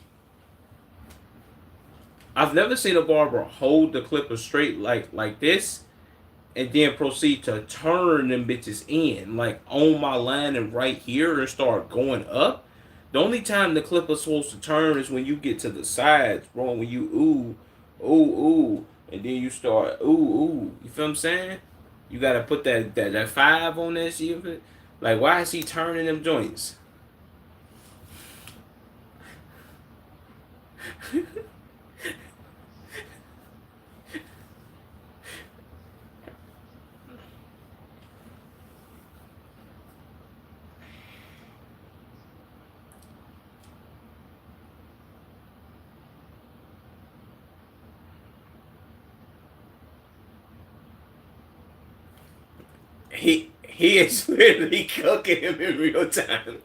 I've never seen a barber hold the clippers straight like this and then proceed to turn them bitches in, like on my line and right here and start going up. The only time the clipper's supposed to turn is when you get to the sides, bro. When you ooh, and then you start ooh. You feel what I'm saying? You gotta put that five on that shit. Like, why is he turning them joints? He is literally cooking him in real time.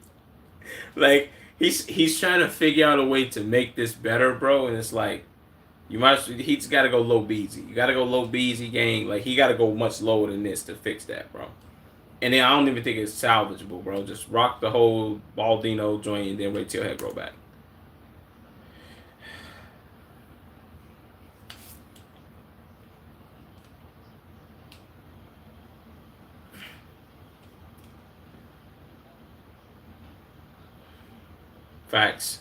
Like he's trying to figure out a way to make this better, bro. And it's like he's got to go low beezy. You got to go low beezy gang. Like he got to go much lower than this to fix that, bro. And then I don't even think it's salvageable, bro. Just rock the whole Baldino joint and then wait till your head grow back. Facts.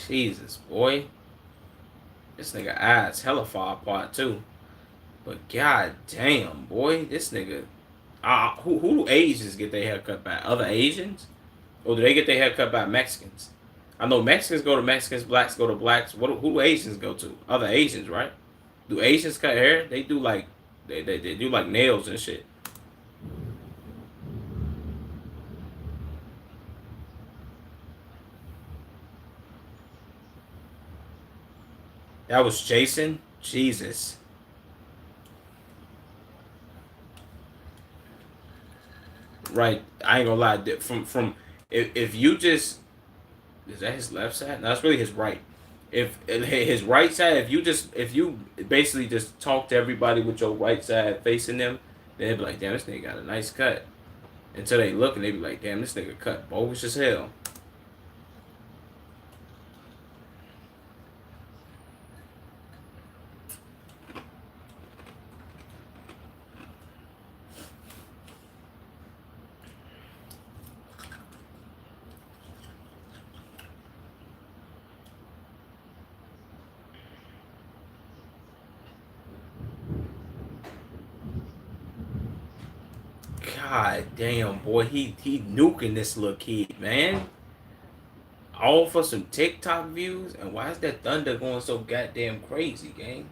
Jesus, boy. This nigga eyes hella far apart too. But god damn, boy, this nigga. Who do Asians get their hair cut by? Other Asians? Or do they get their hair cut by Mexicans? I know Mexicans go to Mexicans, blacks go to blacks. Who do Asians go to? Other Asians, right? Do Asians cut hair? They do like they do like nails and shit. That was Jason. Jesus. Right. I ain't gonna lie. From if you just, is that his left side? No, that's really his right. If his right side, if you basically just talk to everybody with your right side facing them, they'd be like, damn, this nigga got a nice cut. Until they look and they be like, damn, this nigga cut bogus as hell. God damn, boy, he nuking this little kid, man. All for some TikTok views, and why is that thunder going so goddamn crazy, gang?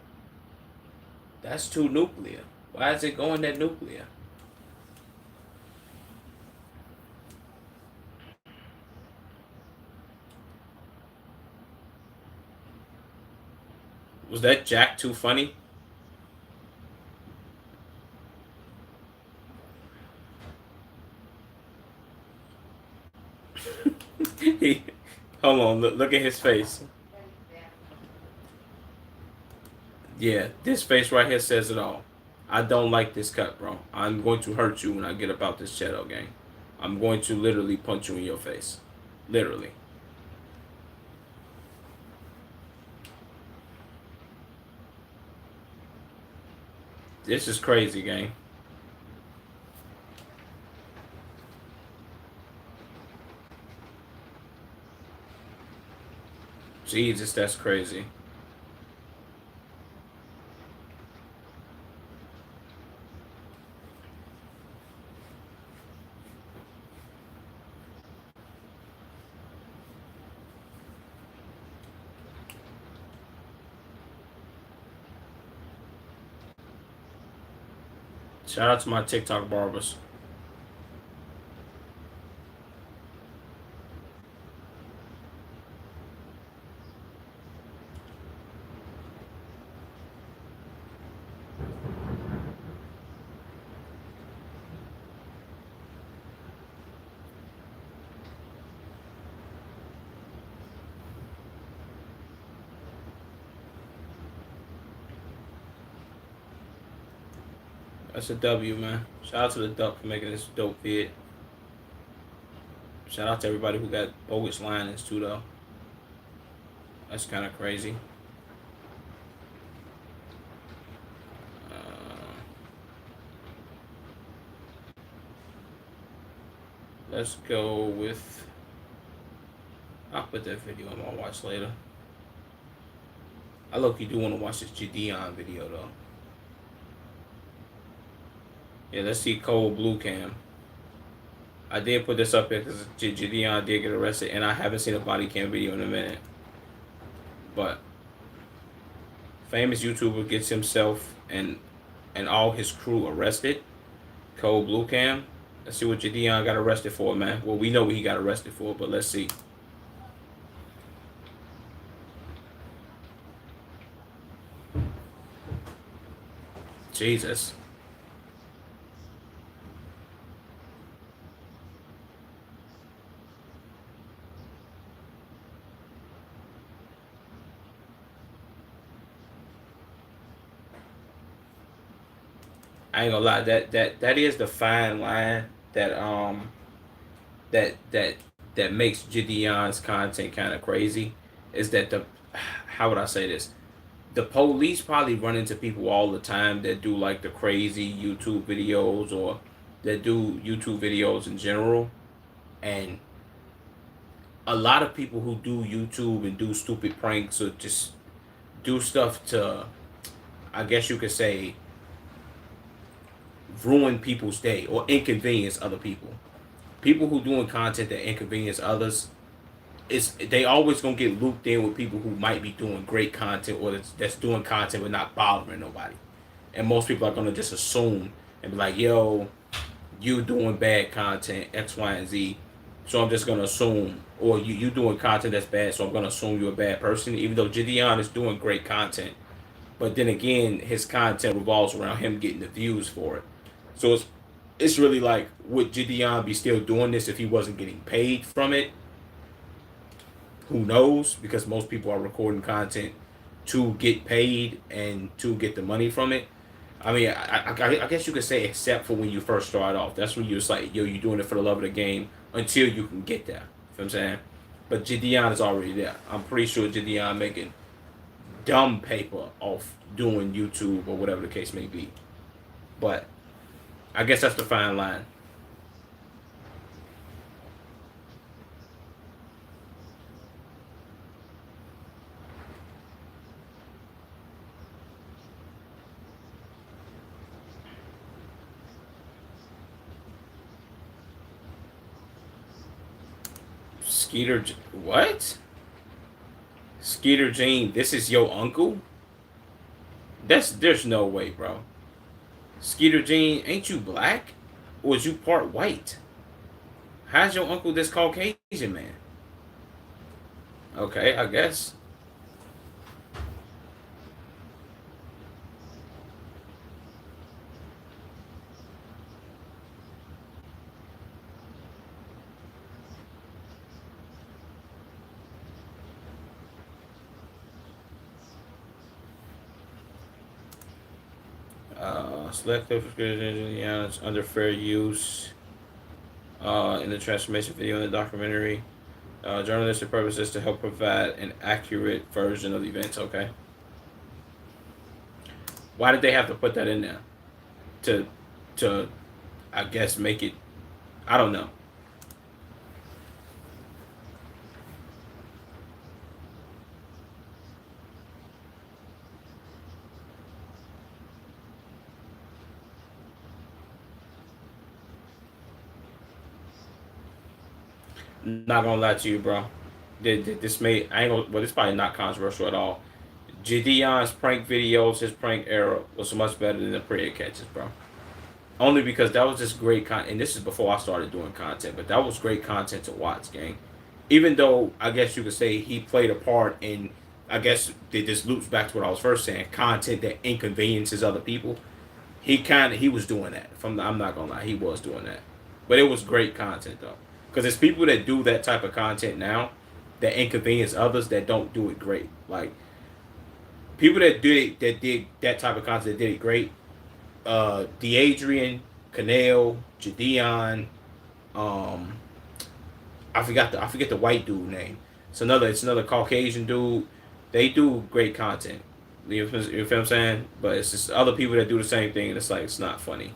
That's too nuclear. Why is it going that nuclear? Was that Jack too funny? he, hold on, look at his face. Yeah, this face right here says it all. I don't like this cut, bro. I'm going to hurt you when I get about this shadow gang. I'm going to literally punch you in your face. Literally. This is crazy, gang. Jesus, that's crazy. Shout out to my TikTok barbers. That's a W, man. Shout out to the Duck for making this dope vid. Shout out to everybody who got bogus linings too, though. That's kind of crazy. Let's go with. I'll put that video on my watch later. I look, you do want to watch this Gideon video though. Yeah, let's see Cold Blue Cam. I did put this up here because Gideon did get arrested, and I haven't seen a body cam video in a minute. But famous YouTuber gets himself and all his crew arrested. Cold Blue Cam. Let's see what Gideon got arrested for, man. Well, we know what he got arrested for, but let's see. Jesus. I ain't gonna lie, that is the fine line that that that that makes Gideon's content kind of crazy. Is that the, how would I say this? The police probably run into people all the time that do like the crazy YouTube videos or that do YouTube videos in general, and a lot of people who do YouTube and do stupid pranks or just do stuff to, I guess you could say, ruin people's day or inconvenience other people. People who doing content that inconvenience others, it's they always gonna get looped in with people who might be doing great content or that's doing content but not bothering nobody. And most people are gonna just assume and be like, "Yo, you doing bad content X, Y, and Z." So I'm just gonna assume or you doing content that's bad, so I'm gonna assume you're a bad person. Even though Gideon is doing great content, but then again, his content revolves around him getting the views for it. So it's really like, would Gideon be still doing this if he wasn't getting paid from it? Who knows? Because most people are recording content to get paid and to get the money from it. I mean, I guess you could say except for when you first start off. That's when you're just like, yo, you're doing it for the love of the game until you can get there. You know what I'm saying? But Gideon is already there. I'm pretty sure Gideon making dumb paper off doing YouTube or whatever the case may be. But I guess that's the fine line. Skeeter, what? Skeeter Jean, this is your uncle? There's no way, bro. Skeeter Jean, ain't you black? Or is you part white? How's your uncle this Caucasian man? Okay, I guess. Selective units under fair use in the transformation video in the documentary. Journalistic purpose is to help provide an accurate version of the events. Okay. Why did they have to put that in there? To, to, I guess make it. I don't know. Not gonna lie to you, bro. This may I ain't gonna, well, it's probably not controversial at all. Gideon's prank videos, his prank era was much better than the prayer catches, bro. Only because that was just great content, and this is before I started doing content, but that was great content to watch, gang. Even though I guess you could say he played a part in, I guess this loops back to what I was first saying, content that inconveniences other people. He was doing that. I'm not gonna lie, he was doing that, but it was great content though, because there's people that do that type of content now that inconvenience others that don't do it great. Like people that did that type of content that did it great. Deadrian, Canale, Jadeon, um, I forget the white dude name. It's another Caucasian dude. They do great content. You feel what I'm saying? But it's just other people that do the same thing. And it's like it's not funny.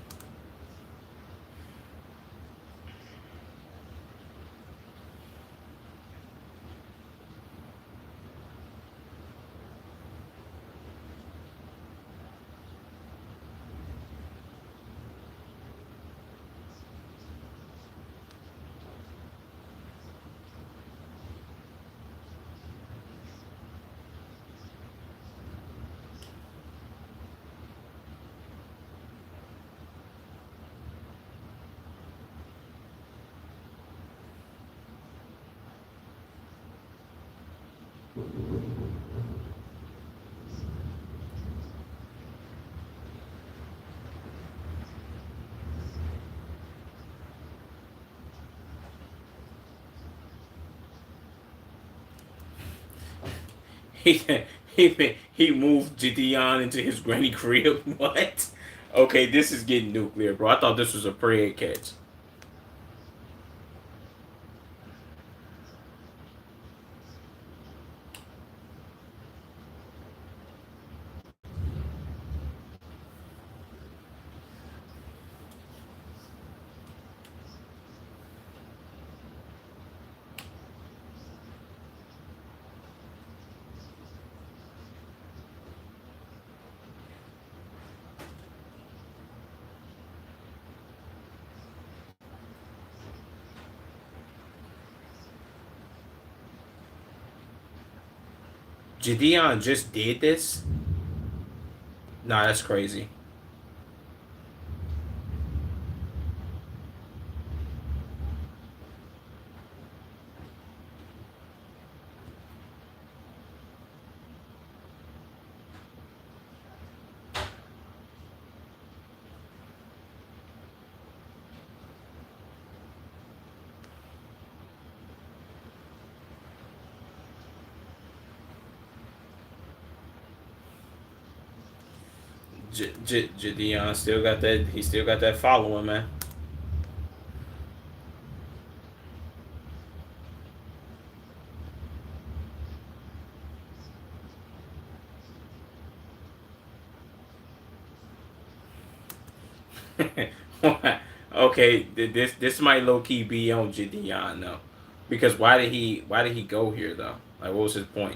He he moved Gideon into his granny crib. What? Okay, this is getting nuclear, bro. I thought this was a prayer catch. Gideon just did this? Nah, that's crazy. Dion still got that. He still got that following, man. Okay, this might low key be on Dion though, because why did he go here though? Like, what was his point?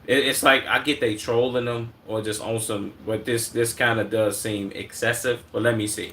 It's like I get they trolling him or just on some, but this kind of does seem excessive. But let me see.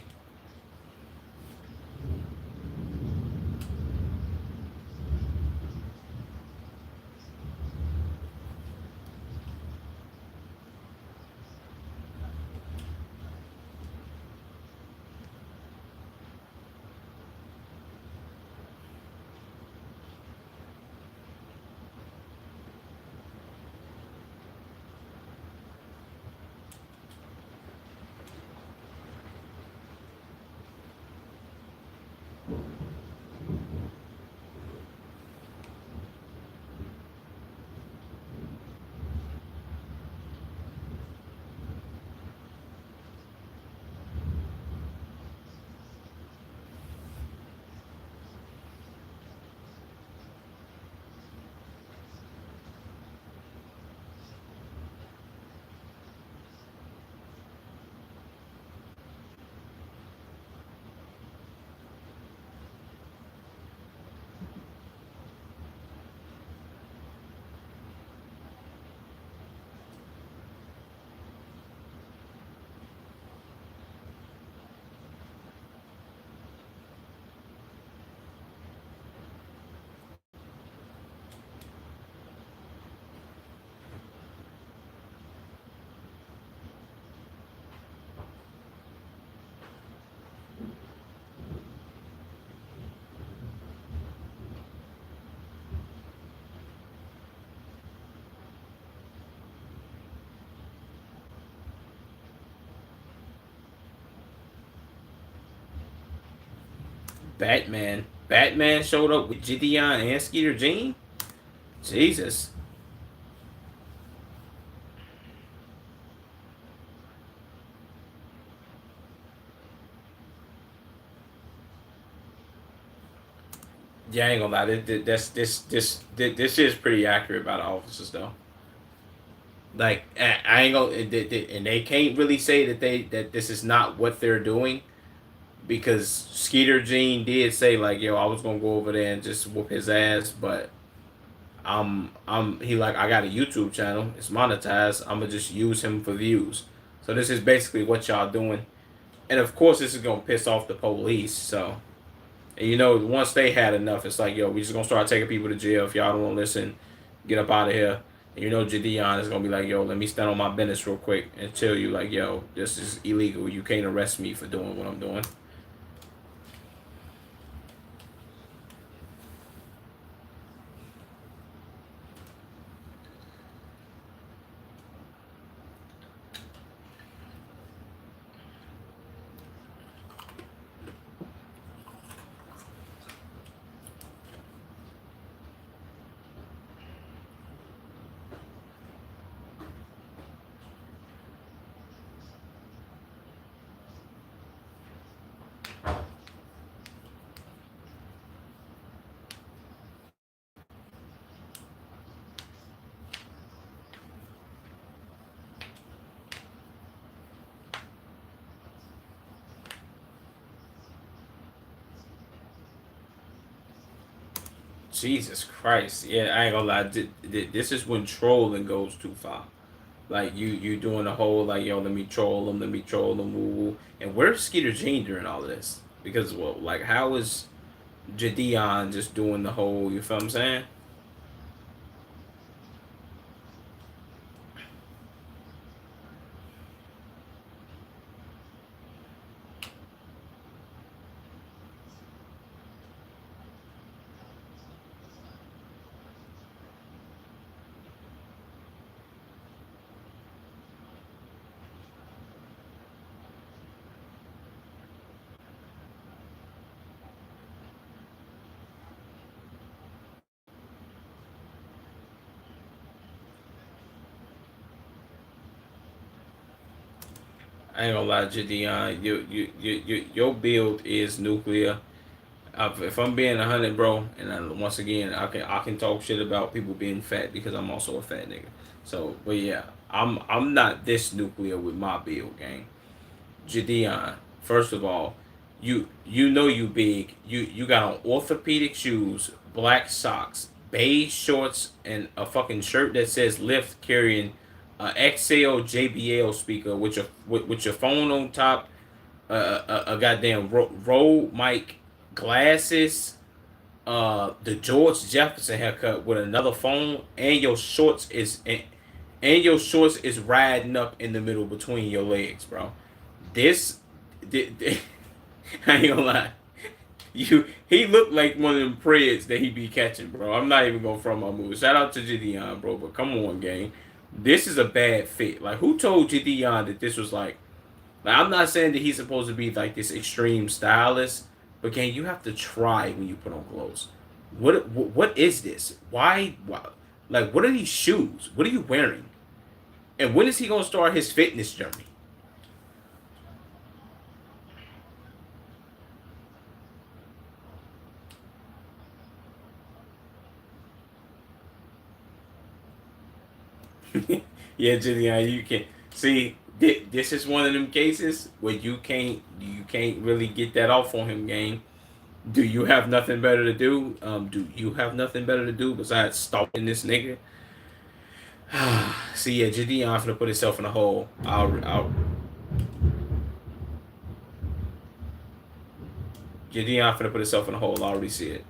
Batman showed up with Gideon and Skeeter Jean. Jesus. Yeah, I ain't gonna lie. This is pretty accurate about the officers though. Like I ain't gonna, and they can't really say that this is not what they're doing because Skeeter Jean did say like, yo, I was gonna go over there and just whoop his ass, but he like, I got a YouTube channel, it's monetized. I'm gonna just use him for views. So this is basically what y'all doing, and of course this is gonna piss off the police. So, and once they had enough, it's like, yo, we just gonna start taking people to jail. If y'all don't want to listen, get up out of here. And Jadion is gonna be like, yo, let me stand on my business real quick and tell you, like, yo, this is illegal. You can't arrest me for doing what I'm doing. Jesus Christ, yeah, I ain't gonna lie. This is when trolling goes too far. Like you doing the whole like, yo, let me troll them, woo woo. And where's Skeeter Jean during all of this? Because, well, like, how is Jadion just doing the whole? You feel what I'm saying? I ain't gonna lie, Jadion. Your build is nuclear. If I'm being 100, bro, and once again, I can talk shit about people being fat because I'm also a fat nigga. So, but yeah, I'm not this nuclear with my build, gang. Jadion, first of all, you know you big. You got on orthopedic shoes, black socks, beige shorts, and a fucking shirt that says lift, carrying a XL JBL speaker with your phone on top, a goddamn Rode mic, glasses, the George Jefferson haircut with another phone, and your shorts is riding up in the middle between your legs, bro. This, I ain't gonna lie. He looked like one of them preds that he be catching, bro. I'm not even gonna front my move. Shout out to Gideon, bro, but come on, gang. This is a bad fit. Like, who told Gideon that this was like, I'm not saying that he's supposed to be like this extreme stylist, but gang, you have to try when you put on clothes. What is this? Why? Like, what are these shoes? What are you wearing? And when is he gonna start his fitness journey? Yeah, Gideon, you can see. This is one of them cases where you can't really get that off on him, gang. Do you have nothing better to do? Do you have nothing better to do besides stalking this nigga? See, yeah, Gideon finna put himself in a hole. Gideon finna put himself in a hole. I already see it.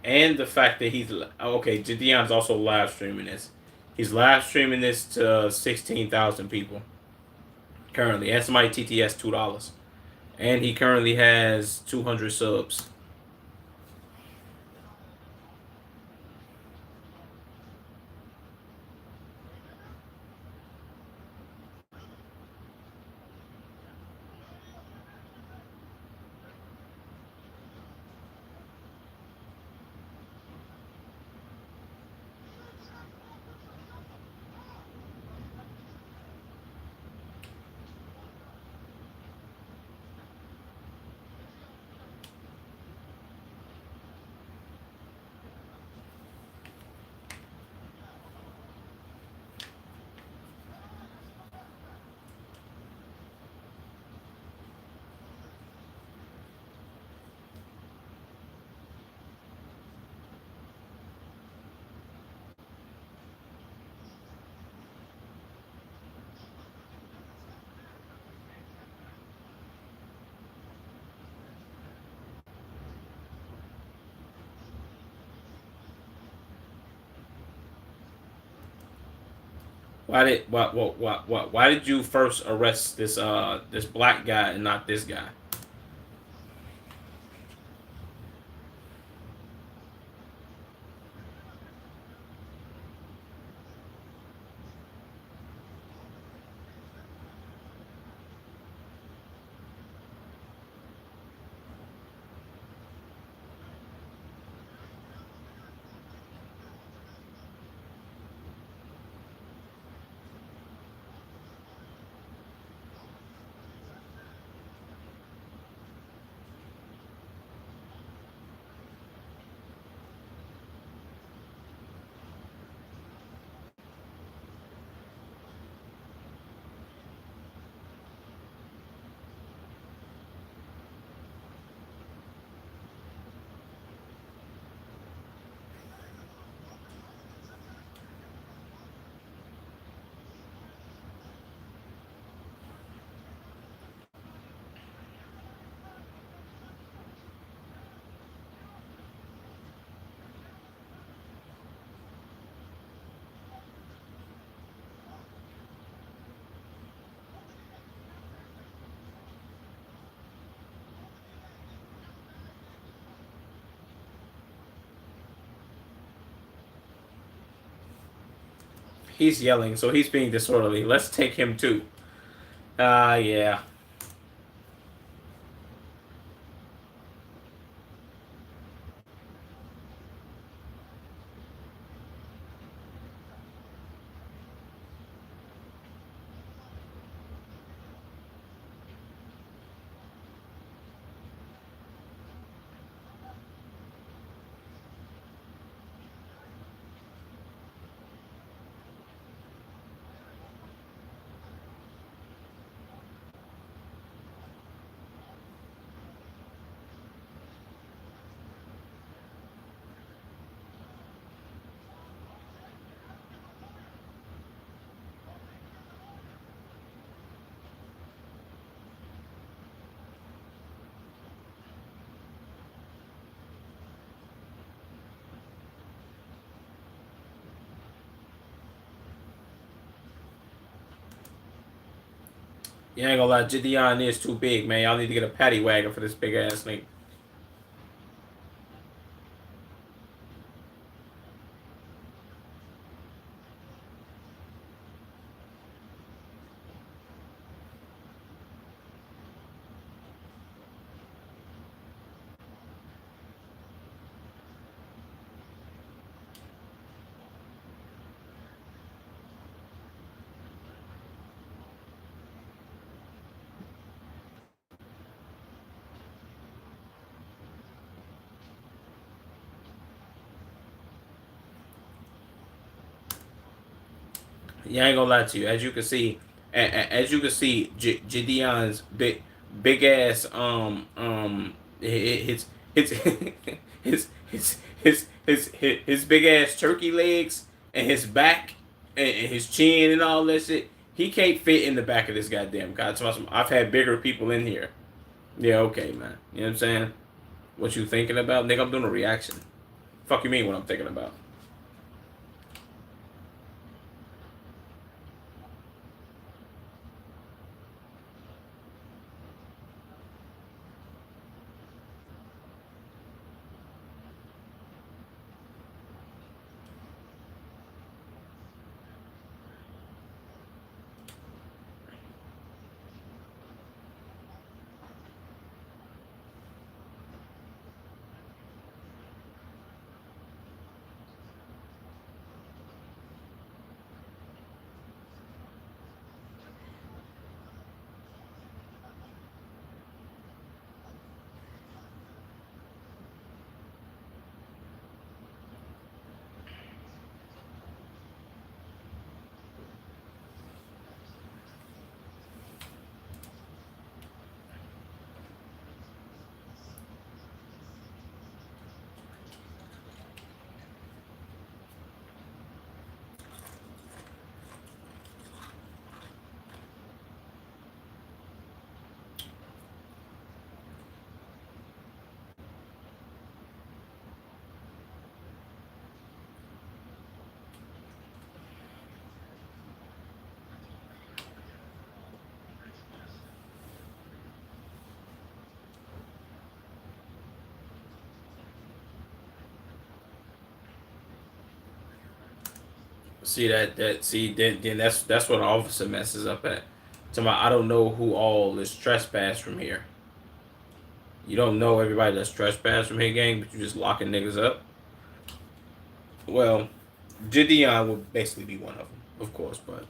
And the fact that he's okay. Gideon's also live streaming this. He's live streaming this to 16,000 people currently, and somebody TTS $2, and he currently has 200 subs. Why did you first arrest this black guy and not this guy? He's yelling, so he's being disorderly. Let's take him too. Yeah. You ain't gonna lie, Gideon is too big, man. Y'all need to get a paddy wagon for this big ass thing. Yeah, I ain't gonna lie to you. As you can see, as you can see, Gideon's big ass his his his big ass turkey legs and his back and his chin and all that shit. He can't fit in the back of this goddamn car. So I've had bigger people in here. Yeah, okay, man. You know what I'm saying? What you thinking about, nigga? I'm doing a reaction. Fuck you mean what I'm thinking about? See then that's what the officer messes up at. I don't know who all is trespassed from here. You don't know everybody that's trespassed from here, gang, but you just locking niggas up. Well, Gideon would basically be one of them, of course, but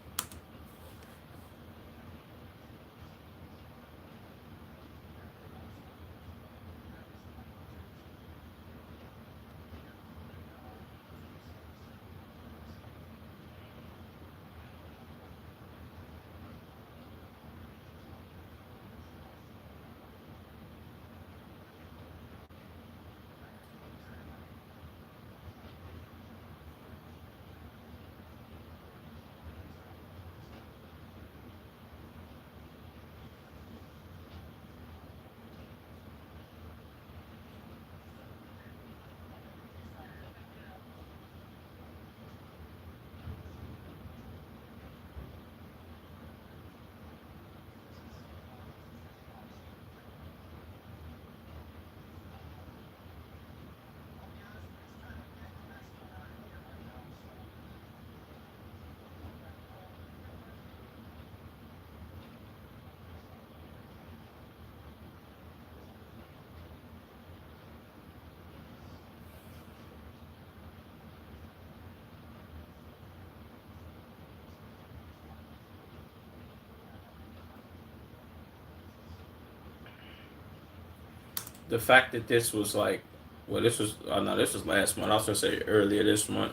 the fact that this was like, well, this was, oh no, this was last month. I was gonna say earlier this month,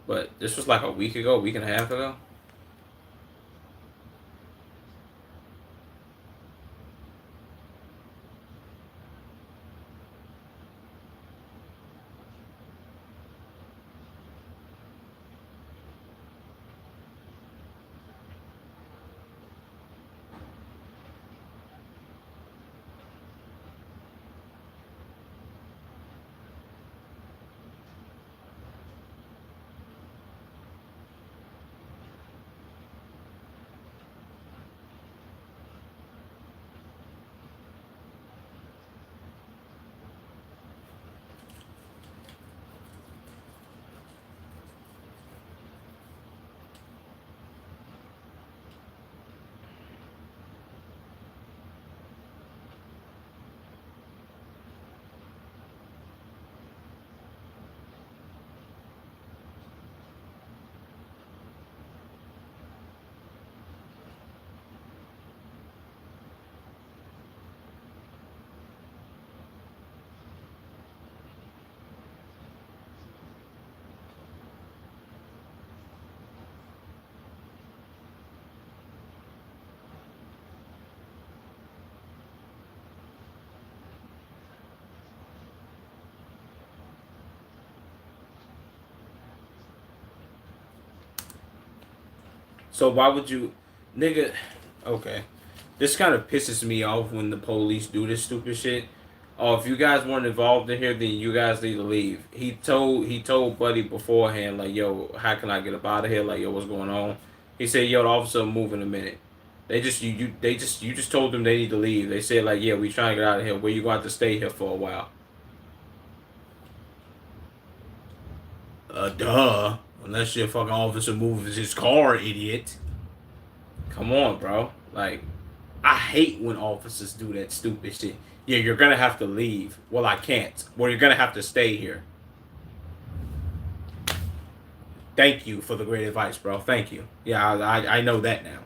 but this was like a week ago, a week and a half ago. So why would you, nigga? Okay, this kind of pisses me off when the police do this stupid shit. Oh, if you guys weren't involved in here, then you guys need to leave. He told Buddy beforehand, like, yo, how can I get up out of here? Like, yo, what's going on? He said, yo, the officer will move in a minute. You just told them they need to leave. They said like, yeah, we trying to get out of here. Where you going to have to stay here for a while? Duh. Unless your fucking officer moves his car, idiot. Come on, bro. Like, I hate when officers do that stupid shit. Yeah, you're gonna have to leave. Well, I can't. Well, you're gonna have to stay here. Thank you for the great advice, bro. Thank you. Yeah, I know that now.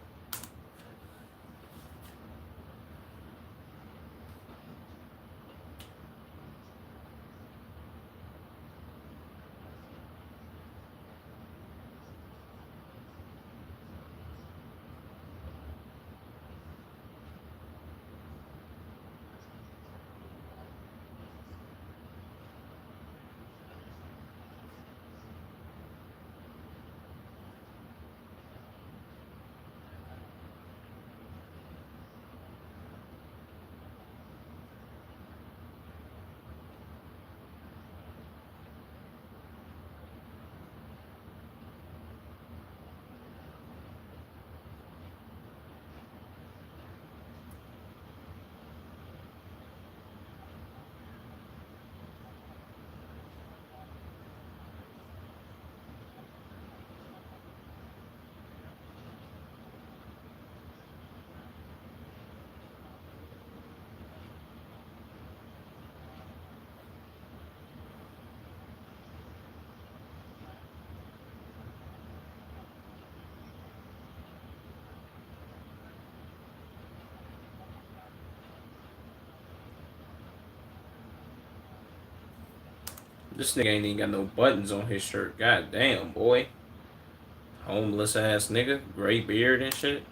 This nigga ain't even got no buttons on his shirt. God damn, boy. Homeless ass nigga, gray beard and shit.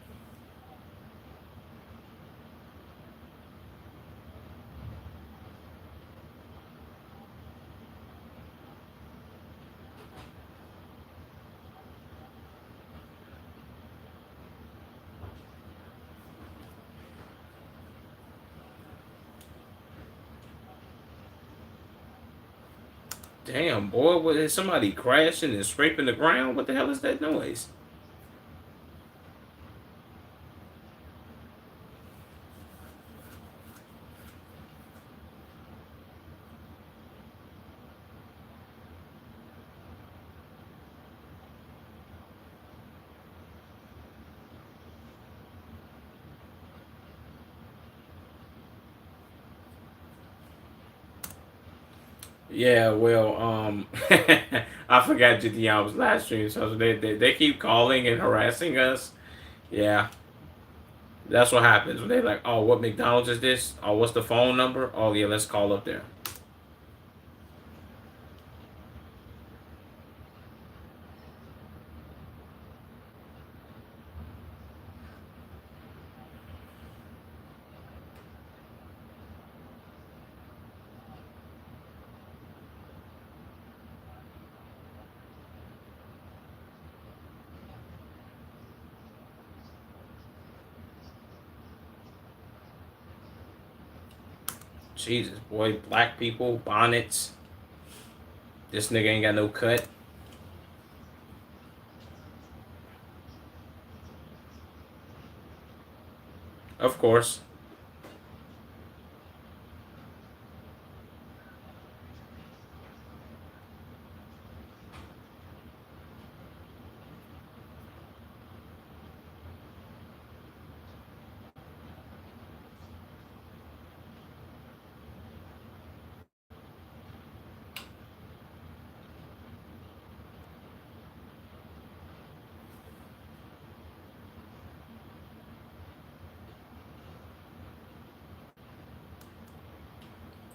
Damn, boy, what is somebody crashing and scraping the ground? What the hell is that noise? Yeah, well, I forgot GTI was live stream, so they keep calling and harassing us. Yeah, That's what happens when they like, oh, what McDonald's is this? Oh, what's the phone number? Oh yeah, let's call up there. Jesus, boy, black people, bonnets. This nigga ain't got no cut. Of course.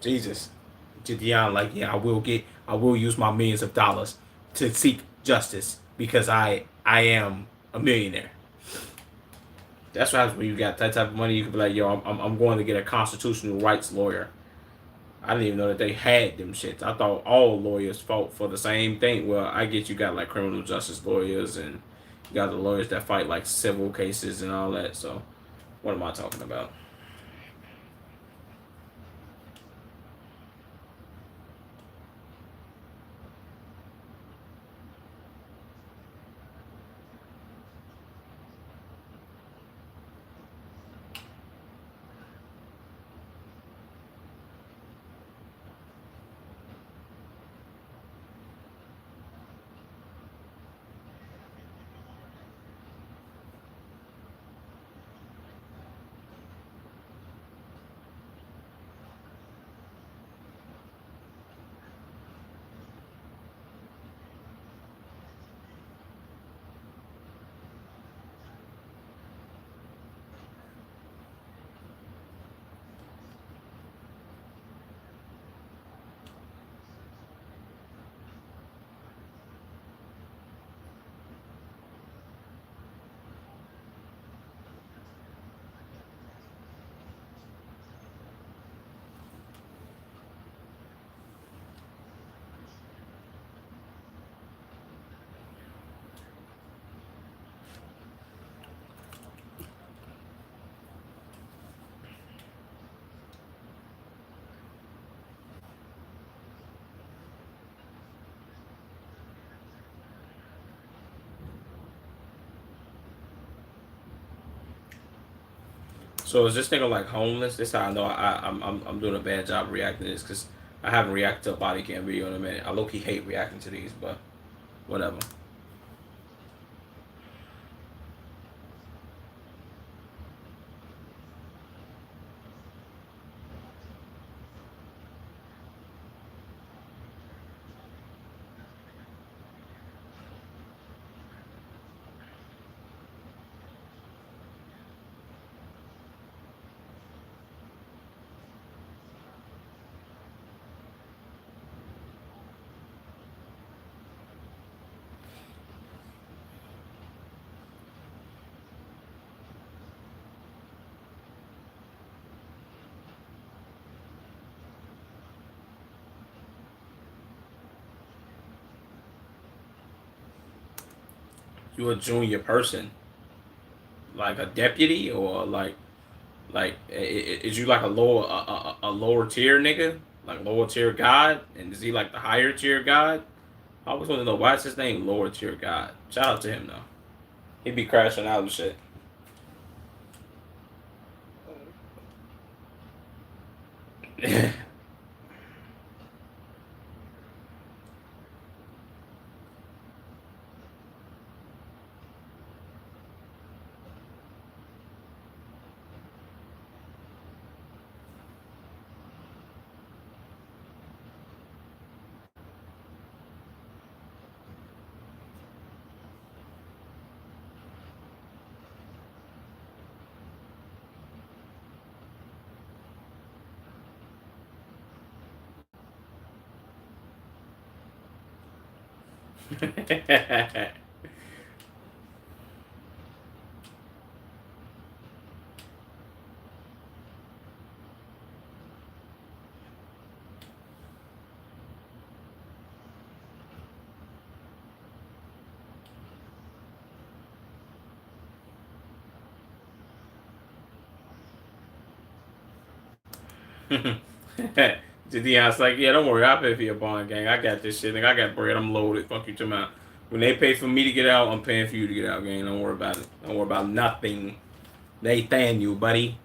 Jesus. Gideon, like, yeah, I will use my millions of dollars to seek justice because I am a millionaire. That's what happens when you got that type of money. You can be like, yo, I'm going to get a constitutional rights lawyer. I didn't even know that they had them shits. I thought all lawyers fought for the same thing. Well, I get you got like criminal justice lawyers and you got the lawyers that fight like civil cases and all that. So, what am I talking about? So is this nigga like homeless? This how I know I'm doing a bad job reacting to this because I haven't reacted to a body cam video in a minute. I low key hate reacting to these, but whatever. You a junior person, like a deputy or like is you like a lower tier nigga, like lower tier god, and is he like the higher tier god? I always want to know why is his name lower tier god. Shout out to him though. He be crashing out and shit. Dion's like, yeah, don't worry, I'll pay for your bond, gang. I got this shit, nigga. I got bread. I'm loaded. Fuck you, to out. When they pay for me to get out, I'm paying for you to get out, gang. Don't worry about it. Don't worry about nothing. Nathaniel, buddy.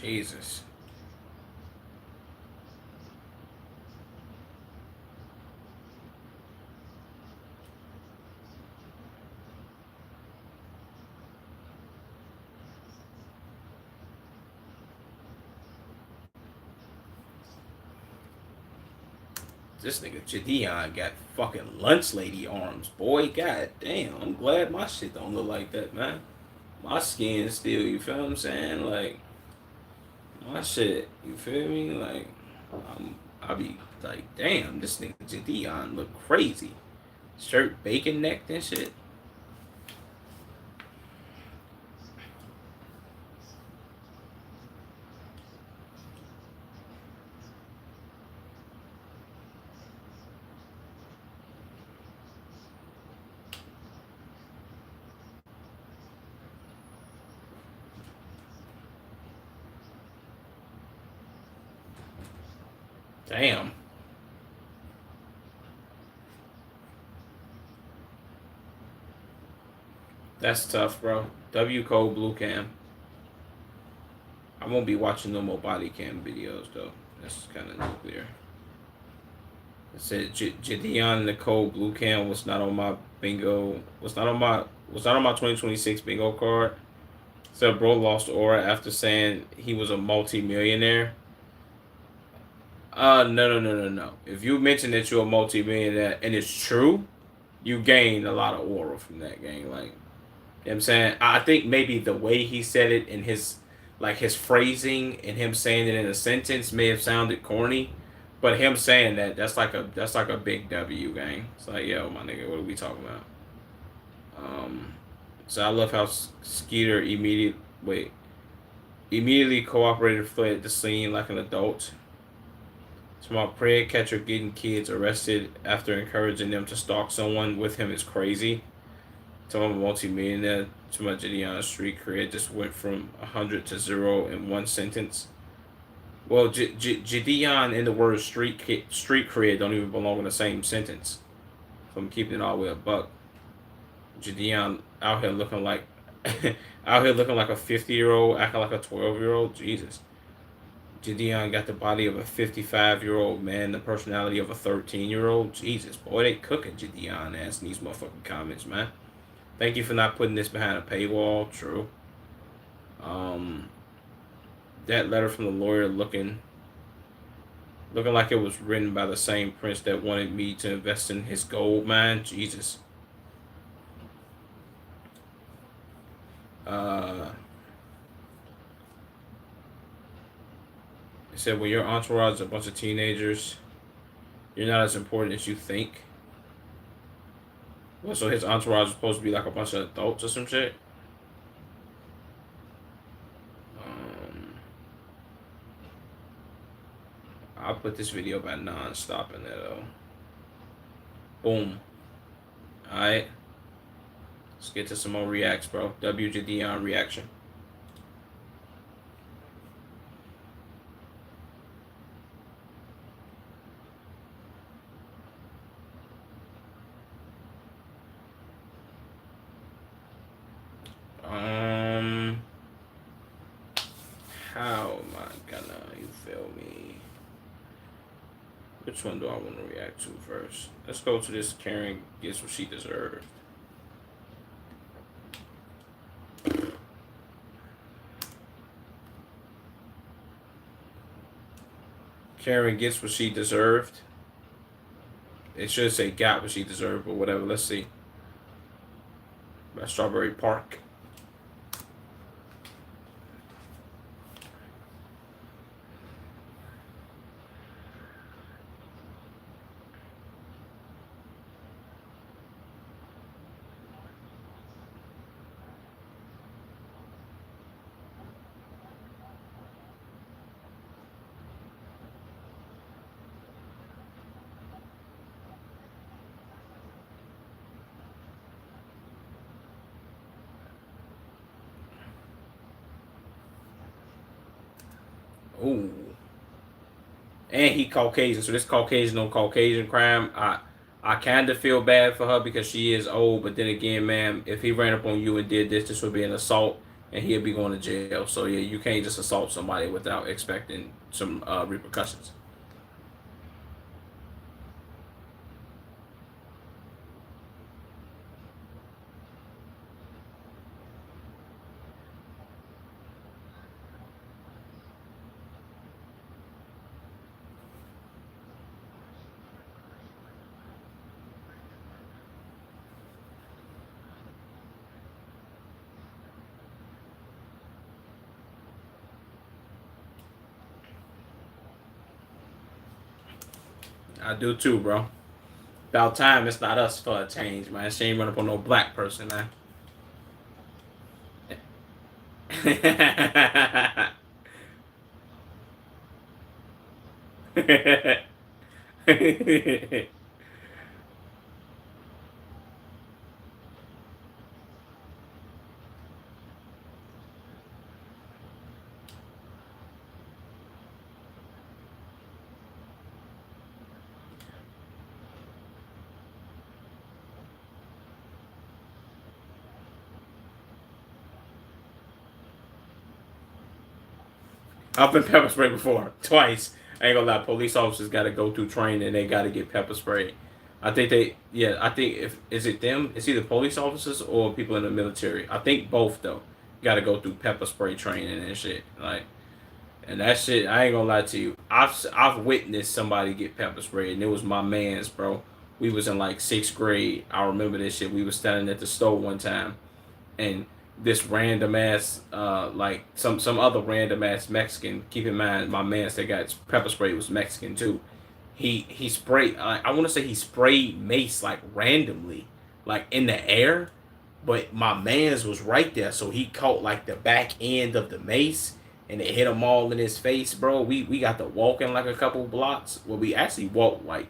Jesus. This nigga Jadion got fucking lunch lady arms, boy. God damn. I'm glad my shit don't look like that, man. My skin still, you feel what I'm saying? Like, my shit, you feel me? Like, I be like, damn, this nigga Jadion look crazy. Shirt bacon necked and shit. Damn. That's tough, bro. W Code Blue Cam. I won't be watching no more body cam videos though. That's kind of nuclear. It said Jadion Nicole Blue Cam was not on my bingo. Was not on my 2026 bingo card. So bro lost aura after saying he was a multi-millionaire. No. If you mention that you're a multi-millionaire and it's true, you gain a lot of aura from that game. Like, you know what I'm saying? I think maybe the way he said it in his like his phrasing and him saying it in a sentence may have sounded corny, but him saying that that's like a big W, gang. It's like, yo, my nigga, what are we talking about? Um, so I love how Skeeter immediately cooperated, fled the scene like an adult. So my prayer catcher getting kids arrested after encouraging them to stalk someone with him is crazy. So I'm a multi-millionaire. To my Gideon street career just went from 100 to 0 in one sentence. Well, Gideon and the word street career don't even belong in the same sentence. So I'm keeping it all the way a buck. Gideon out here looking like out here looking like a 50-year-old, acting like a 12-year-old. Jesus. Gideon got the body of a 55-year-old man, the personality of a 13-year-old. Jesus, boy, they cooking Gideon ass in these motherfucking comments, man. Thank you for not putting this behind a paywall. True. Um, that letter from the lawyer looking like it was written by the same prince that wanted me to invest in his gold mine. Jesus. Uh, it said when your entourage is a bunch of teenagers, you're not as important as you think. Well, so his entourage is supposed to be like a bunch of adults or some shit. Um, I'll put this video by non-stop in there though. Boom. All right. Let's get to some more reacts, bro. WJD reaction. How am I gonna, you feel me? Which one do I want to react to first? Let's go to this Karen gets what she deserved. Karen gets what she deserved. It should say got what she deserved, but whatever. Let's see. By Strawberry Park. Ooh. And he Caucasian, so this Caucasian on Caucasian crime. I kind of feel bad for her because she is old, but then again, man, if he ran up on you and did this, this would be an assault, and he'll be going to jail. So yeah, you can't just assault somebody without expecting some repercussions. I do too, bro. About time it's not us for a change, man. She ain't run up on no black person, man. I've been pepper sprayed before, twice. I ain't gonna lie, police officers gotta go through training and they gotta get pepper sprayed. I think yeah, I think if is it them, it's either police officers or people in the military. I think both though. Gotta go through pepper spray training and shit. Like, and that shit, I ain't gonna lie to you. I've witnessed somebody get pepper sprayed, and it was my man's, bro. We was in like sixth grade. I remember this shit. We was standing at the store one time, and this random ass like some other random ass Mexican. Keep in mind, my man that got pepper spray was Mexican too. He sprayed. I want to say he sprayed mace like randomly, like in the air, but my man's was right there, so he caught like the back end of the mace, and it hit him all in his face, bro. We got to walking like a couple blocks. Well, we actually walked like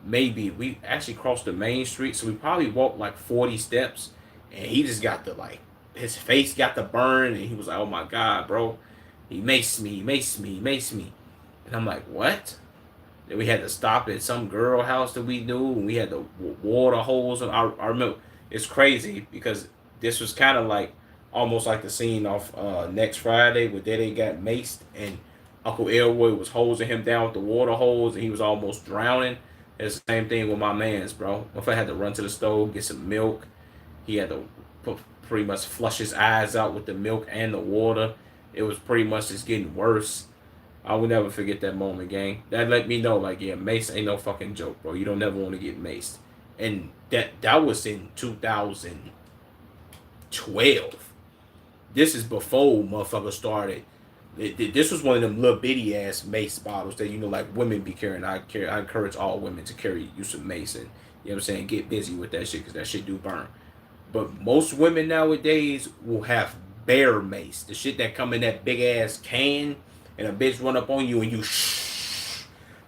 maybe we actually crossed the main street, so we probably walked like 40 steps, and he just got the like his face got the burn, and he was like, "Oh my god, bro, he maced me, he maced me, he maced me," and I'm like, "What?" Then we had to stop at some girl house that we knew, and we had to water hose. And I remember it's crazy because this was kind of like almost like the scene off Next Friday where Daddy got maced and Uncle Elroy was hosing him down with the water hose and he was almost drowning. It's the same thing with my man's, bro. If I had to run to the stove, get some milk, he had to pretty much flush his eyes out with the milk and the water. It was pretty much just getting worse. I will never forget that moment, gang. That let me know, like, yeah, mace ain't no fucking joke, bro. You don't never want to get maced. And that was in 2012. This is before motherfuckers started. This was one of them little bitty ass mace bottles that like women be carrying. I encourage all women to carry use of mace and you know what I'm saying. Get busy with that shit because that shit do burn. But most women nowadays will have bear mace, the shit that come in that big ass can, and a bitch run up on you and you shh.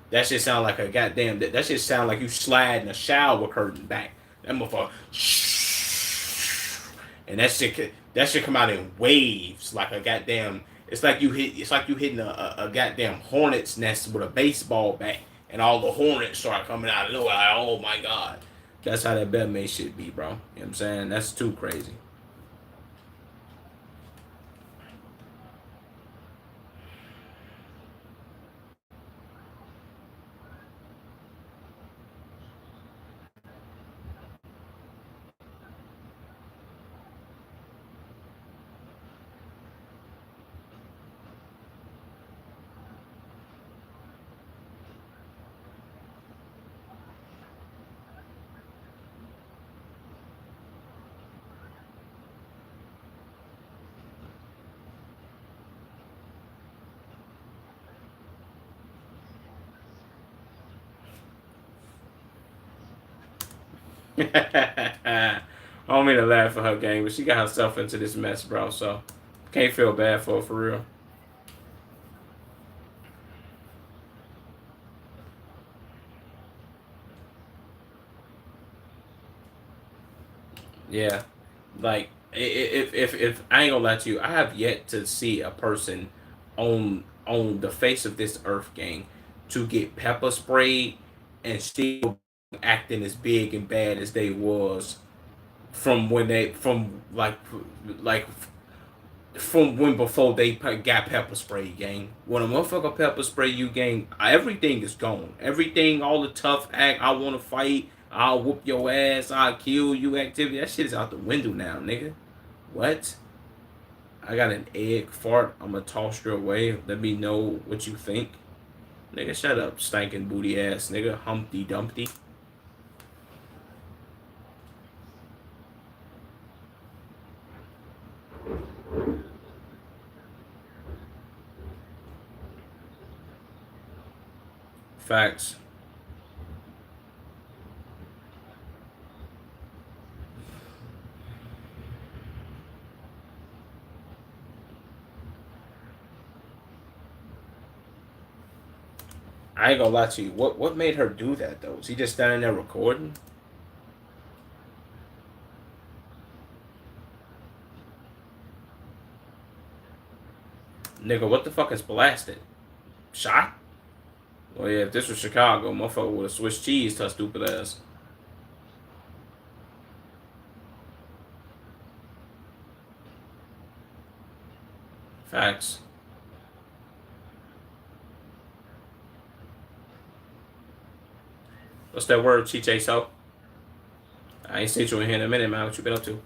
That shit sound like a goddamn. That shit sound like you sliding a shower curtain back. That motherfucker shh, and that shit come out in waves like a goddamn. It's like you hit. It's like you hitting a goddamn hornet's nest with a baseball bat, and all the hornets start coming out of nowhere. Like, oh my god. That's how that bet may shit be, bro. You know what I'm saying? That's too crazy. I don't mean to laugh at her game, but she got herself into this mess, bro. So can't feel bad for her for real. Yeah, like if I ain't gonna lie to you, I have yet to see a person on the face of this earth gang to get pepper sprayed and still acting as big and bad as they was from when they like from when before they got pepper spray, gang. When a motherfucker pepper spray you, gang, everything is gone. Everything, all the tough act, I want to fight, I'll whoop your ass, I'll kill you activity, that shit is out the window now, nigga. What? I got an egg fart. I'm gonna toss you away. Let me know what you think. Nigga, shut up, stinking booty ass nigga. Humpty Dumpty. Facts. I ain't gonna lie to you. What made her do that though? Was he just standing there recording? Nigga, what the fuck is blasted? Shot? Well, yeah, if this was Chicago, motherfucker would have switched cheese to her stupid ass. Facts. What's that word, Chiche? So I ain't seen you in here in a minute, man. What you been up to?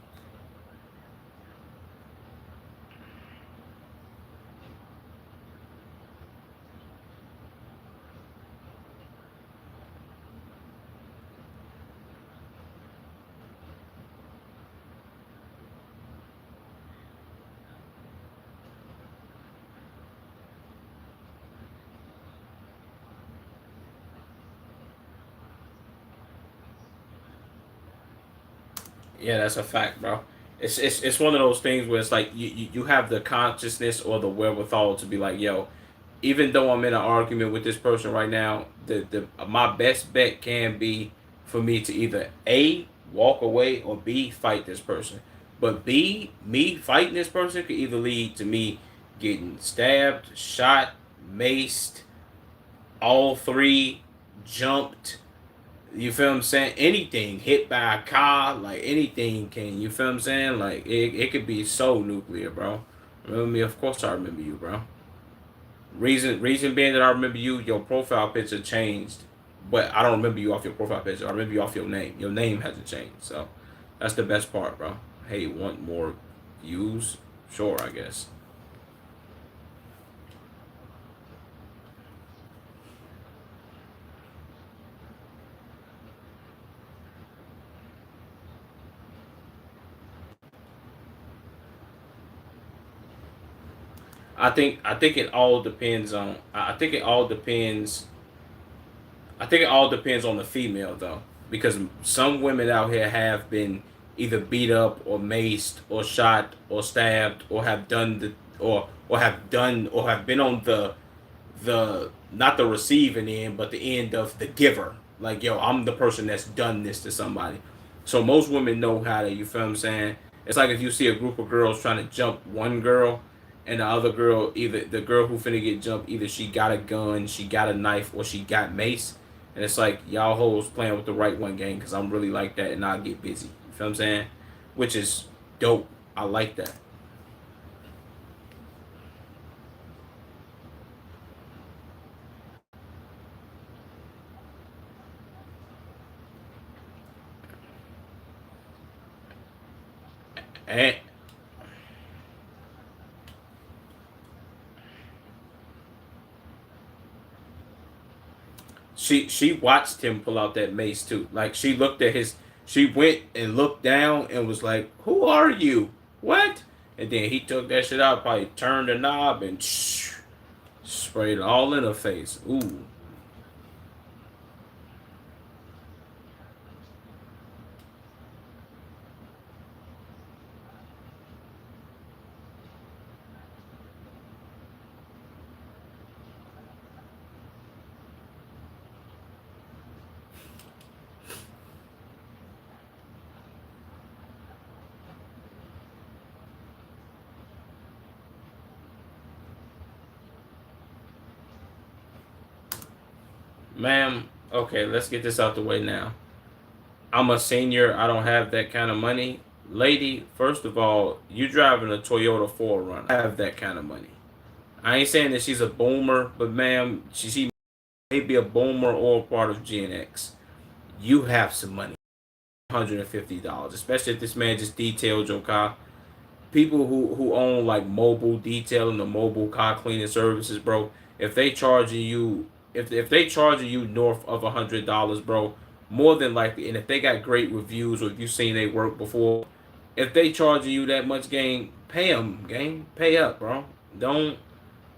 Yeah, that's a fact, bro. It's one of those things where it's like you have the consciousness or the wherewithal to be like, yo, even though I'm in an argument with this person right now, the my best bet can be for me to either A, walk away, or B, fight this person. But B, me fighting this person could either lead to me getting stabbed, shot, maced, all three, jumped, you feel what I'm saying? Anything hit by a car, like anything can. You feel what I'm saying? Like it could be so nuclear, bro. Remember me? Of course I remember you, bro. Reason being that I remember you, your profile picture changed, but I don't remember you off your profile picture. I remember you off your name. Your name hasn't changed, so that's the best part, bro. Hey, want more views? Sure, I guess. I think it all depends on. I think it all depends. I think it all depends on the female though, because some women out here have been either beat up or maced or shot or stabbed or have done the or have done or have been on the not the receiving end but the end of the giver. Like, yo, I'm the person that's done this to somebody. So most women know how to. You feel what I'm saying? It's like if you see a group of girls trying to jump one girl, and the other girl, either the girl who finna get jumped, either she got a gun, she got a knife, or she got mace. And it's like, y'all hoes playing with the right one game because I'm really like that and I'll get busy. You feel what I'm saying? Which is dope. I like that. And she watched him pull out that mace too. Like she looked at his, she went and looked down and was like, "Who are you? What?" And then he took that shit out, probably turned the knob and sprayed it all in her face. Ooh, Ma'am, okay, let's get this out the way now. I'm a senior. I don't have that kind of money. Lady, first of all, you driving a Toyota 4Runner. I have that kind of money. I ain't saying that she's a boomer, but ma'am, she may be a boomer or part of Gen X. You have some money. $150, especially if this man just detailed your car. People who own like mobile detailing or mobile car cleaning services, bro, if they charging you if they charging you north of $100, bro, more than likely, and if they got great reviews or if you seen they work before, if they charging you that much, gang, pay them, gang, pay up, bro. Don't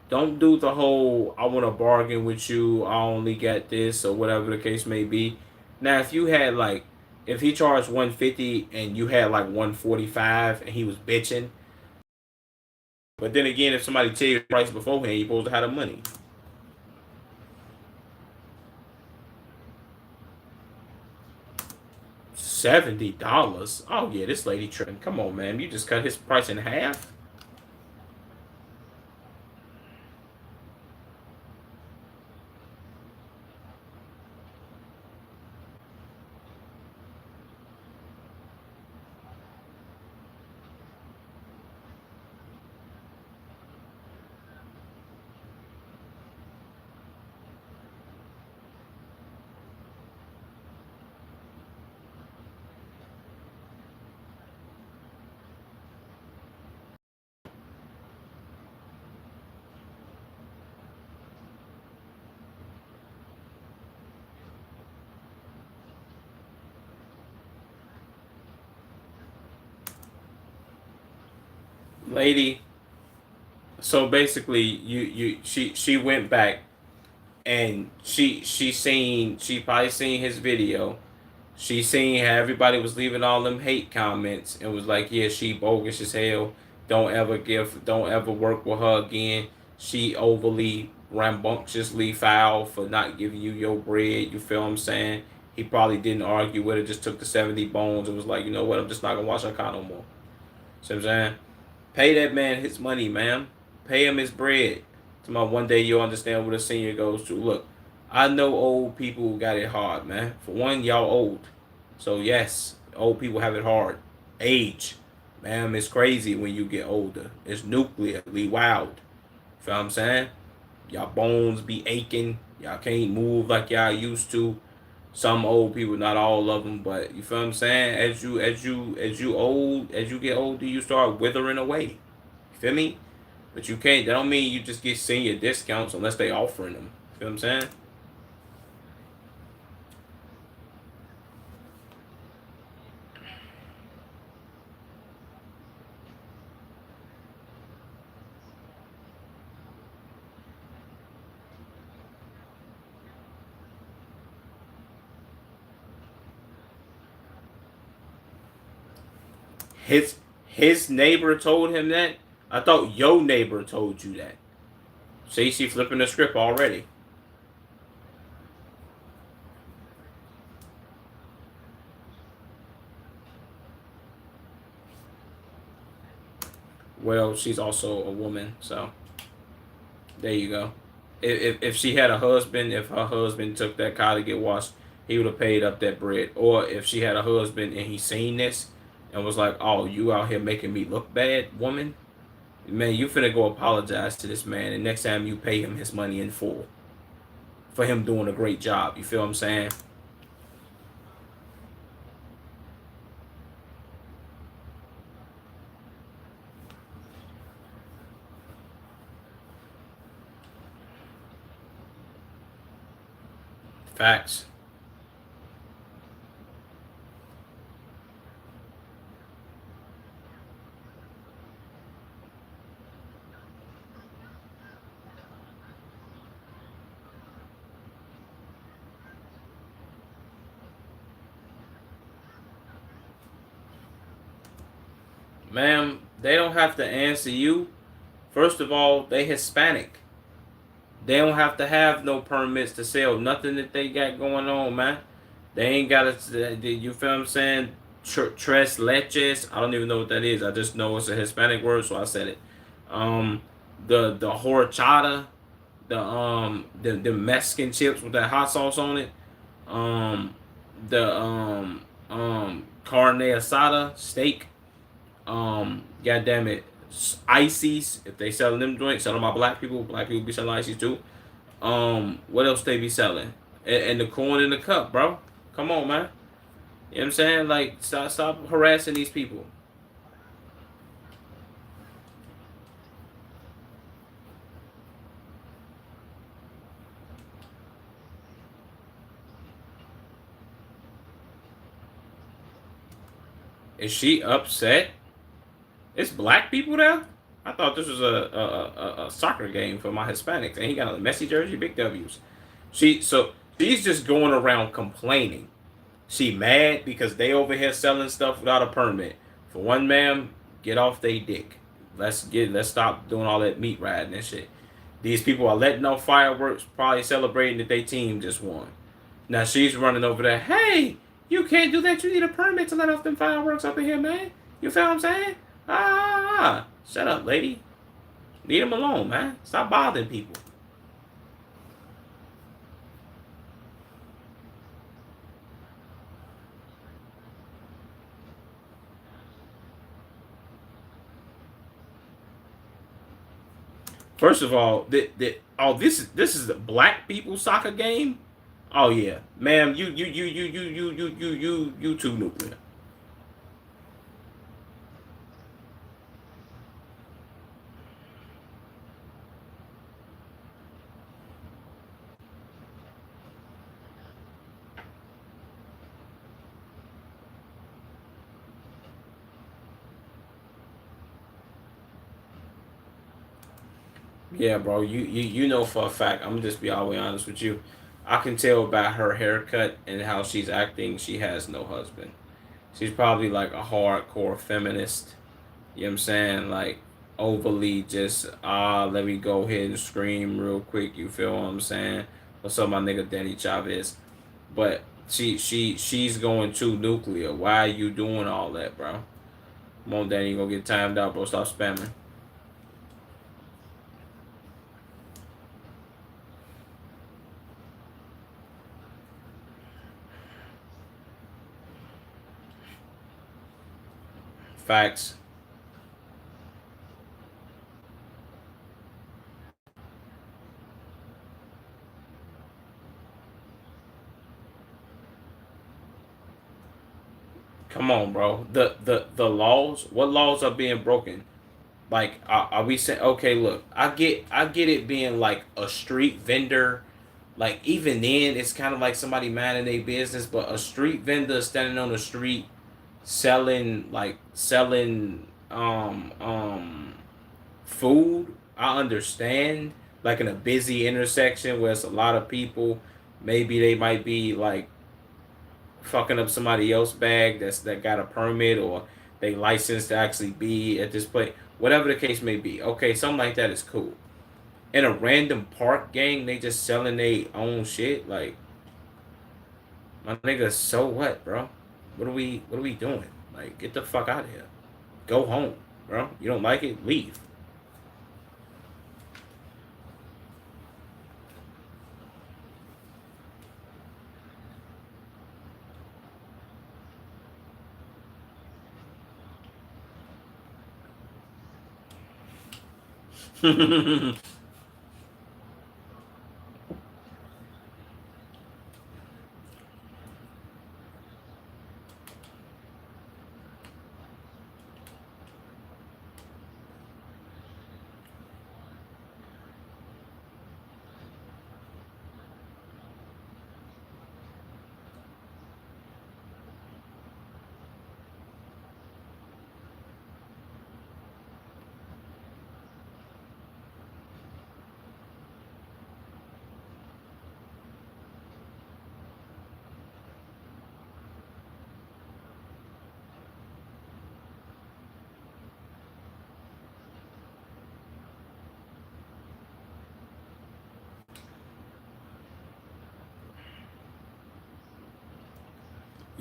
do the whole I want to bargain with you. I only get this or whatever the case may be. Now, if you had like, if he charged 150 and you had like 145 and he was bitching, but then again, if somebody tell you the price beforehand, you're supposed to have the money. $70? Oh yeah, this lady tripping. Come on, man. You just cut his price in half. Lady, so basically she went back and she probably seen his video. She seen how everybody was leaving all them hate comments and was like, yeah, she bogus as hell. Don't ever work with her again. She overly rambunctiously foul for not giving you your bread. You feel what I'm saying? He probably didn't argue with her, just took the 70 bones and was like, you know what, I'm just not gonna watch her car no more. See what I'm saying? Pay that man his money, ma'am. Pay him his bread. Tomorrow, one day you'll understand what a senior goes through. Look, I know old people got it hard, man. For one, y'all old. So, yes, old people have it hard. Age, ma'am, it's crazy when you get older. It's nuclearly wild. Feel what I'm saying? Y'all bones be aching. Y'all can't move like y'all used to. Some old people, not all of them, but you feel what I'm saying? As you get older, you start withering away. You feel me? But you can't. That don't mean you just get senior discounts unless they offering them. You feel what I'm saying? His his neighbor told him that. I thought your neighbor told you that. See, she flipping the script already. Well, she's also a woman, so there you go. If she had a husband, if her husband took that car to get washed, he would have paid up that bread. Or if she had a husband and he seen this and was like, "Oh, you out here making me look bad, woman," man, you finna go apologize to this man, and next time you pay him his money in full for him doing a great job. You feel what I'm saying? Facts. Ma'am, they don't have to answer you. First of all, they Hispanic. They don't have to have no permits to sell nothing that they got going on, man. They ain't got to. You feel what I'm saying? Tres leches. I don't even know what that is. I just know it's a Hispanic word, so I said it. Um, the horchata, the Mexican chips with that hot sauce on it. Um, the carne asada steak. God damn it, ices. If they selling them joints, selling my black people. Black people be selling ices too. What else they be selling? And the corn in the cup, bro. Come on, man. You know what I'm saying? Like, stop harassing these people. Is she upset? It's black people there. I thought this was a soccer game for my Hispanics, and he got a Messi jersey, big W's. She's just going around complaining. She mad because they over here selling stuff without a permit. For one, ma'am, get off they dick. Let's stop doing all that meat riding and shit. These people are letting off fireworks, probably celebrating that their team just won. Now she's running over there. Hey, you can't do that. You need a permit to let off them fireworks up in here, man. You feel what I'm saying? Shut up, lady. Leave them alone, man. Stop bothering people. First of all, this is a black people soccer game. Oh yeah, ma'am, you too nuclear. Yeah, bro. You know for a fact. I'm gonna just be all the way honest with you. I can tell by her haircut and how she's acting. She has no husband. She's probably like a hardcore feminist. You know what I'm saying? Like overly just let me go ahead and scream real quick. You feel what I'm saying? What's up, my nigga Danny Chavez? But she's going too nuclear. Why are you doing all that, bro? Come on, Danny, you gonna get timed out, bro. Stop spamming. Facts. Come on, bro. The laws. What laws are being broken? Like, are we saying? Okay, look. I get it being like a street vendor. Like even then, it's kind of like somebody mad in their business. But a street vendor standing on the street selling food. I understand. Like in a busy intersection where it's a lot of people, maybe they might be like fucking up somebody else's bag that got a permit or they licensed to actually be at this place. Whatever the case may be. Okay, something like that is cool. In a random park gang, they just selling their own shit. Like my nigga, so what, bro? What are we doing? Like, get the fuck out of here. Go home, bro. You don't like it? Leave.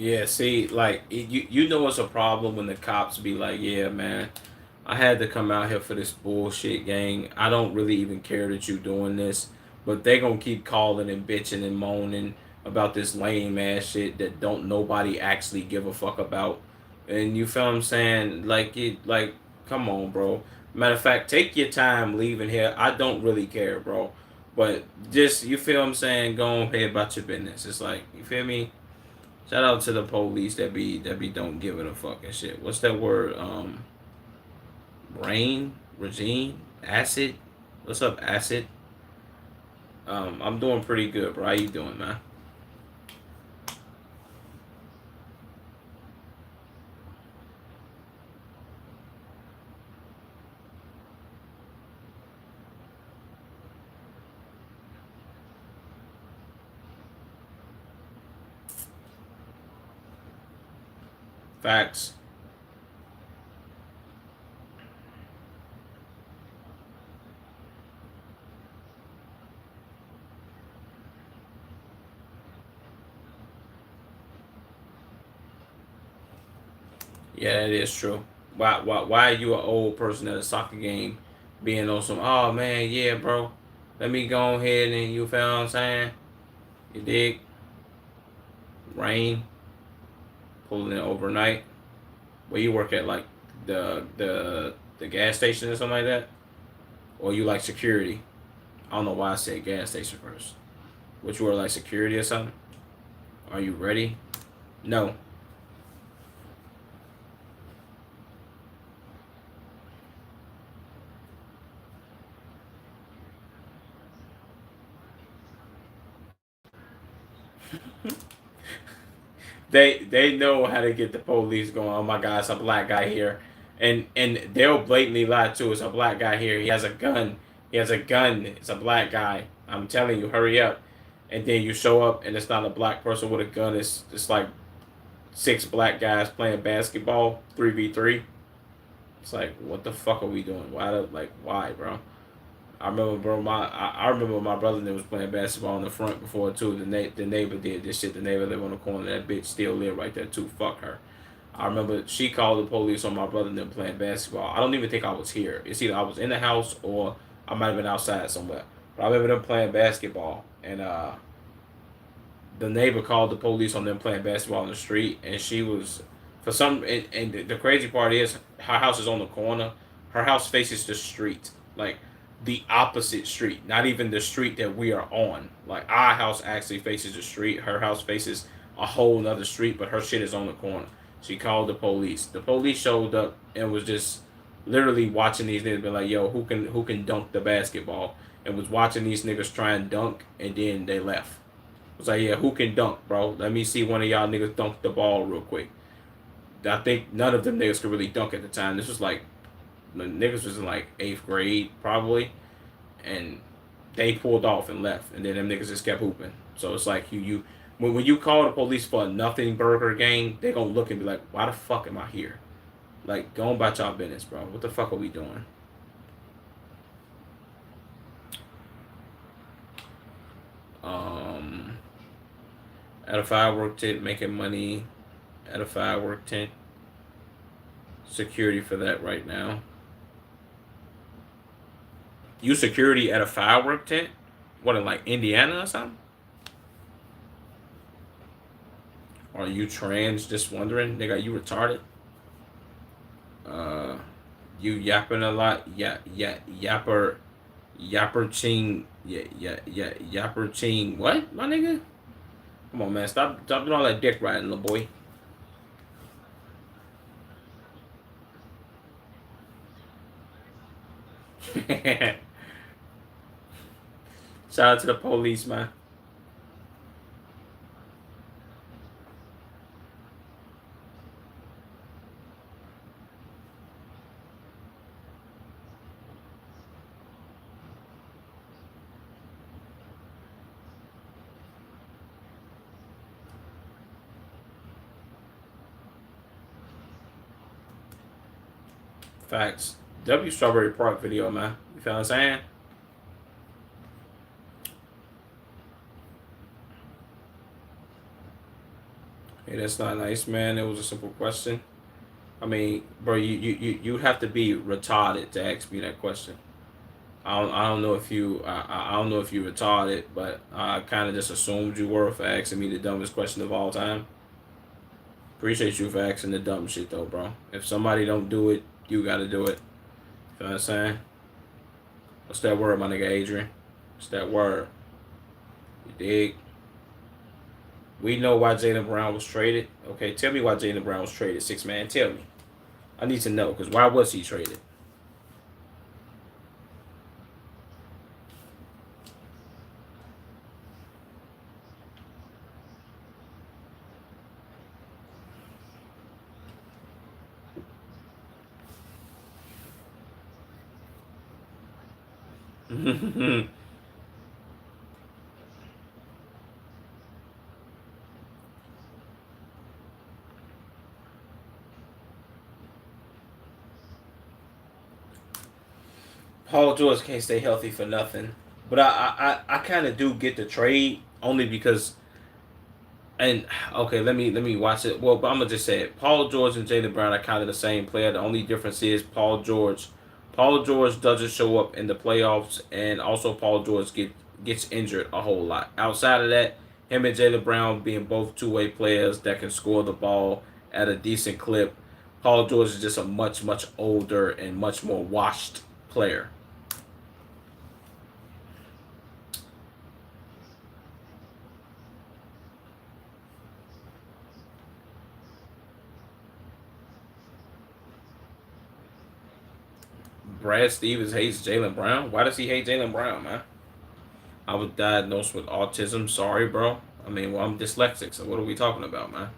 Yeah, see, like you know it's a problem when the cops be like, yeah, man, I had to come out here for this bullshit, gang. I don't really even care that you doing this. but they gonna keep calling and bitching and moaning about this lame ass shit that don't nobody actually give a fuck about. And you feel what I'm saying? Like come on, bro. Matter of fact, take your time leaving here. I don't really care, bro. But just you feel what I'm saying, go ahead about your business. It's like, you feel me? Shout out to the police that be don't give it a fucking shit. What's that word? Regine, acid. What's up, acid? I'm doing pretty good, bro. How you doing, man? Facts. Yeah, that is true. Why are you an old person at a soccer game being on some, oh man, yeah, bro. Let me go ahead and you feel what I'm saying? You dig? Rain, pulling it overnight. Where you work at, like the gas station or something like that? Or you like security? I don't know why I said gas station first. Which were like security or something? Are you ready? No. They know how to get the police going. Oh my God, it's a black guy here, and they'll blatantly lie too. It's a black guy here. He has a gun. He has a gun. It's a black guy. I'm telling you, hurry up. And then you show up, and it's not a black person with a gun. It's like six black guys playing basketball, 3v3. It's like, what the fuck are we doing? Why, bro? I remember, bro. I remember my brother that was playing basketball in the front before too. The neighbor did this shit. The neighbor lived on the corner. That bitch still live right there too. Fuck her. I remember she called the police on my brother and them playing basketball. I don't even think I was here. It's either I was in the house or I might have been outside somewhere. But I remember them playing basketball, and the neighbor called the police on them playing basketball in the street, and she was for some. And the crazy part is, her house is on the corner. Her house faces the street, like the opposite street, not even the street that we are on. Like, our house actually faces the street. Her house faces a whole other street, but her shit is on the corner. She called the police. The police showed up and was just literally watching these niggas be like, yo, who can dunk the basketball? And was watching these niggas try and dunk, and then they left. It was like, yeah, who can dunk, bro? Let me see one of y'all niggas dunk the ball real quick. I think none of them niggas could really dunk at the time. This was like, the niggas was in like 8th grade probably, and they pulled off and left, and then them niggas just kept hooping. So it's like, when you call the police for a nothing burger game, they gonna look and be like, why the fuck am I here? Like, go about y'all business, bro. What the fuck are we doing? Um, at a firework tent, making money at a firework tent. Security for that right now. You security at a firework tent? What, in like Indiana or something? Are you trans? Just wondering, nigga. You retarded? Uh, you yapping a lot? Yapper ching. Yeah, yapper ching. What, my nigga? Come on, man. Stop doing all that dick riding, little boy. Shout out to the police, man. Facts. W Strawberry Park video, man. You feel what I'm saying? Hey, that's not nice, man. It was a simple question. I mean, bro, you have to be retarded to ask me that question. I don't know if you I don't know if you retarded, but I kind of just assumed you were for asking me the dumbest question of all time. Appreciate you for asking the dumb shit though, bro. If somebody don't do it, you gotta do it. You know what I'm saying? What's that word, my nigga Adrian? What's that word? You dig? We know why Jaylen Brown was traded. Okay, tell me why Jaylen Brown was traded. Six man, tell me. I need to know because why was he traded? Paul George can't stay healthy for nothing. But I kind of do get the trade only because and okay, let me watch it. Well, but I'm gonna just say it. Paul George and Jaylen Brown are kind of the same player. The only difference is Paul George doesn't show up in the playoffs, and also Paul George gets injured a whole lot. Outside of that, him and Jaylen Brown being both two-way players that can score the ball at a decent clip. Paul George is just a much older and much more washed player. Brad Stevens hates Jaylen Brown. Why does he hate Jaylen Brown, man? I was diagnosed with autism. Sorry, bro. I mean, well, I'm dyslexic, so what are we talking about, man?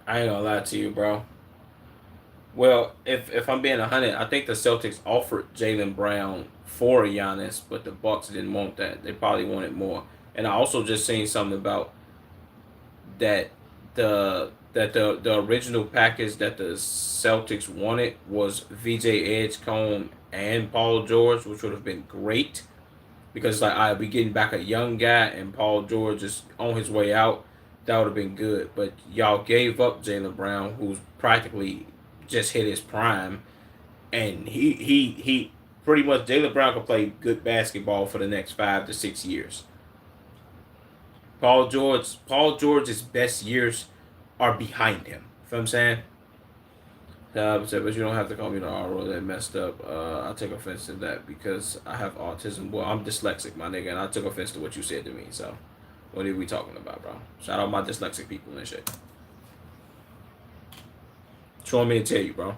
I ain't gonna lie to you, bro. Well, if I'm being 100, I think the Celtics offered Jaylen Brown for Giannis, but the Bucks didn't want that. They probably wanted more. And I also just seen something about that the original package that the Celtics wanted was VJ Edgecombe and Paul George, which would have been great because like I be getting back a young guy and Paul George is on his way out. That would have been good, but y'all gave up Jaylen Brown, who's practically just hit his prime, and he pretty much Jaylen Brown can play good basketball for the next 5 to 6 years. Paul George's best years are behind him. You know what I'm saying? But you don't have to call me the R roll that messed up. I take offense to that because I have autism. Well, I'm dyslexic, my nigga, and I took offense to what you said to me. So, what are we talking about, bro? Shout out my dyslexic people and shit. What you want me to tell you, bro?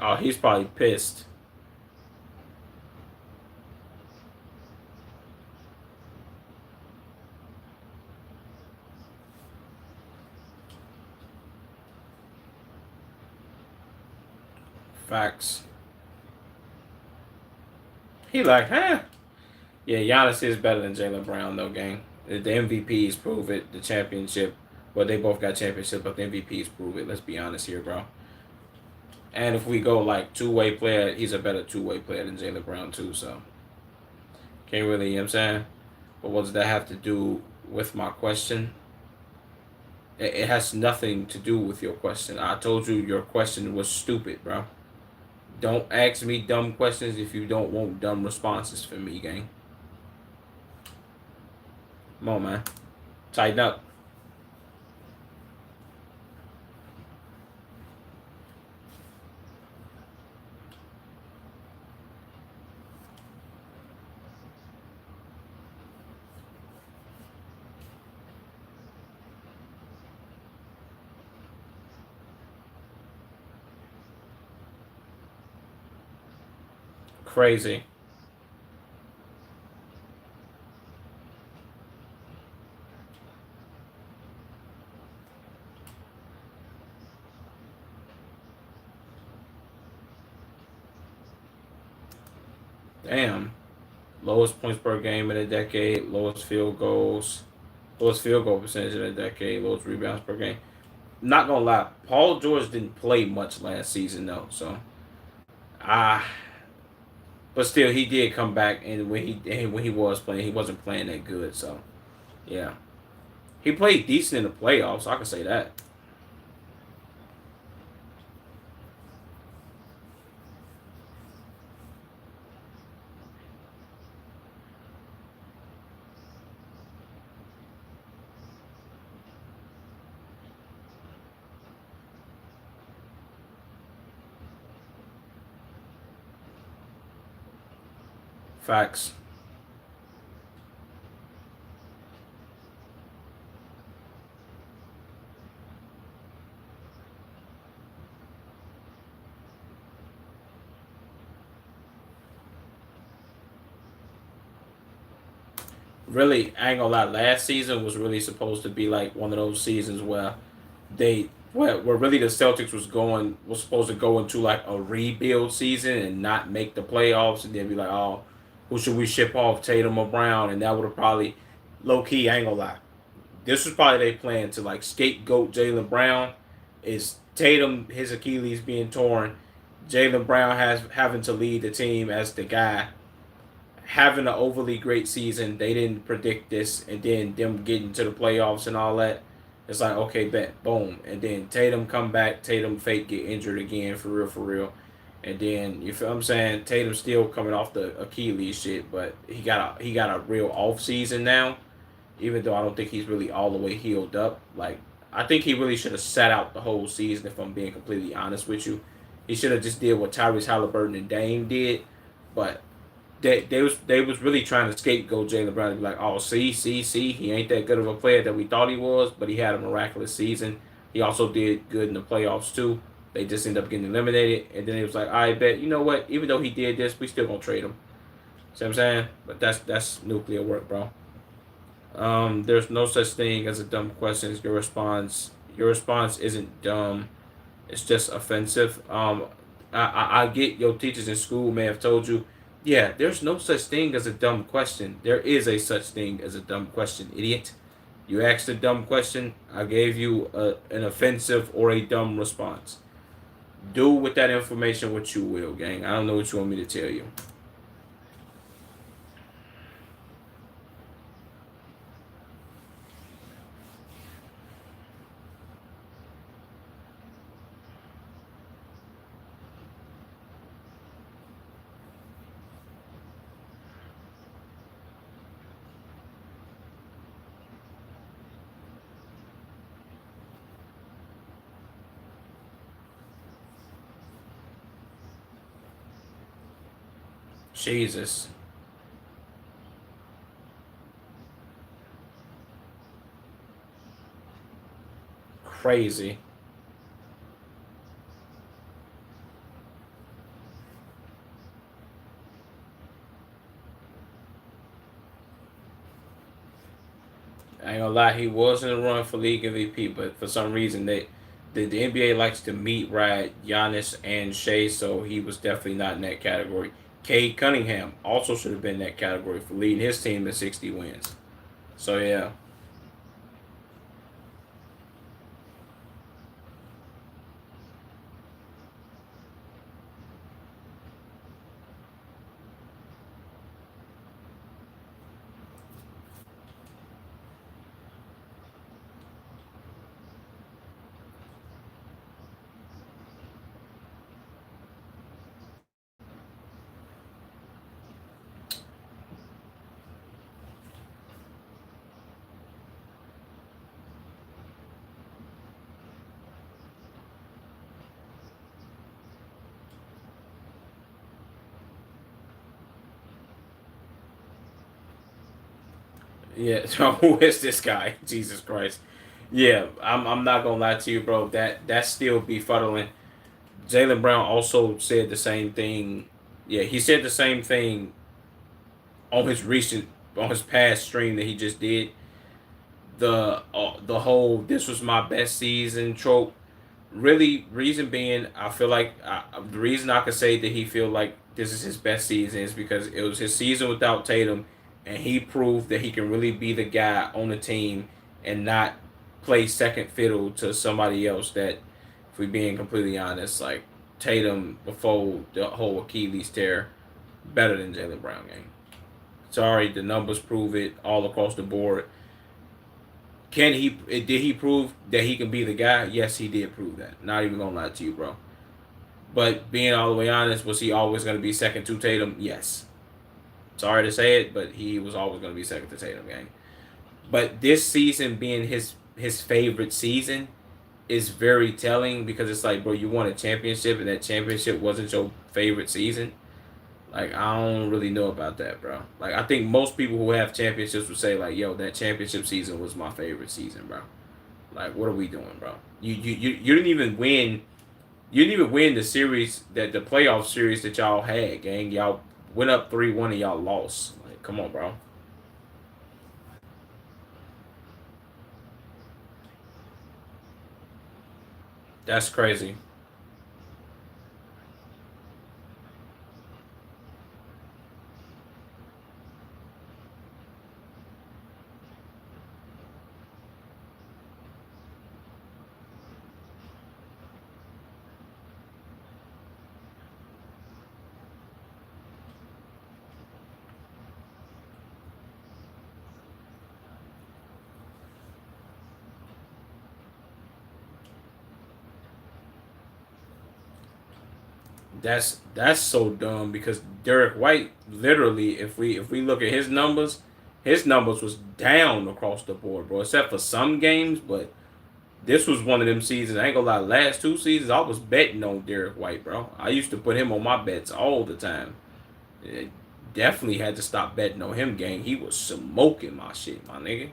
Oh, he's probably pissed. Facts. He like, huh? Yeah, Giannis is better than Jaylen Brown, though, gang. The MVPs prove it. The championship, well, they both got championship, but the MVPs prove it. Let's be honest here, bro. And if we go like two-way player, he's a better two-way player than Jaylen Brown too. So can't really, you know what I'm saying. But what does that have to do with my question? It has nothing to do with your question. I told you your question was stupid, bro. Don't ask me dumb questions if you don't want dumb responses from me, gang. Come on, man. Tighten up. Crazy. Damn. Lowest points per game in a decade, lowest field goal percentage in a decade, lowest rebounds per game. Not gonna lie, Paul George didn't play much last season though, so ah, but still he did come back, and when he was playing, he wasn't playing that good. So yeah, he played decent in the playoffs. So I can say that. Facts. Really, I ain't gonna lie. Last season was really supposed to be like one of those seasons where where really the Celtics was supposed to go into like a rebuild season and not make the playoffs, and then be like, oh, who should we ship off, Tatum or Brown? And that would have probably low key. I ain't gonna lie. This was probably their plan to like scapegoat Jaylen Brown. Is Tatum his Achilles being torn? Jaylen Brown has having to lead the team as the guy, having an overly great season. They didn't predict this, and then them getting to the playoffs and all that. It's like, okay, bet, boom, and then Tatum come back. Tatum fake get injured again, for real, and then you feel what I'm saying. Tatum still coming off the Achilles shit, but he got a real off season now. Even though I don't think he's really all the way healed up, like I think he really should have sat out the whole season. If I'm being completely honest with you, he should have just did what Tyrese Halliburton and Dame did, but they was really trying to scapegoat Jaylen Brown and be like, oh, see, he ain't that good of a player that we thought he was, but he had a miraculous season. He also did good in the playoffs too. They just ended up getting eliminated, and then it was like, I bet you know what? Even though he did this, we still gonna trade him. See what I'm saying? But that's nuclear work, bro. There's no such thing as a dumb question. Your response isn't dumb. It's just offensive. I get your teachers in school may have told you, yeah, there's no such thing as a dumb question. There is a such thing as a dumb question, idiot. You asked a dumb question. I gave you an offensive or a dumb response. Do with that information what you will, gang. I don't know what you want me to tell you. Jesus. Crazy. I ain't gonna lie, he was in the run for league MVP, but for some reason the NBA likes to meet ride Giannis and Shea, so he was definitely not in that category. Cade Cunningham also should have been in that category for leading his team to 60 wins. So yeah, Yeah, so who is this guy? Jesus Christ. Yeah, I'm not gonna lie to you, bro. That still befuddling. Jalen Brown also said the same thing. Yeah, he said the same thing on his recent on his past stream that he just did. The whole "this was my best season" trope. Really, reason being, I feel like the reason I could say that he feel like this is his best season is because it was his season without Tatum, and he proved that he can really be the guy on the team and not play second fiddle to somebody else. That, if we being completely honest, like Tatum before the whole Achilles tear, better than Jalen Brown game. Sorry, the numbers prove it all across the board. Can he? Did he prove that he can be the guy? Yes, he did prove that. Not even gonna lie to you, bro. But being all the way honest, was he always gonna be second to Tatum? Yes. Sorry to say it, but he was always gonna be second to Tatum, gang. But this season being his favorite season is very telling because it's like, bro, you won a championship and that championship wasn't your favorite season. Like, I don't really know about that, bro. Like, I think most people who have championships would say like, yo, that championship season was my favorite season, bro. Like, what are we doing, bro? You didn't even win. You didn't even win the series that the playoff series that y'all had, gang. Y'all went up 3-1 and y'all lost. Like, come on, bro. That's crazy. That's so dumb because Derek White literally, if we look at his numbers was down across the board, bro. Except for some games, but this was one of them seasons. I ain't gonna lie. Last two seasons, I was betting on Derek White, bro. I used to put him on my bets all the time. It definitely had to stop betting on him, gang. He was smoking my shit, my nigga.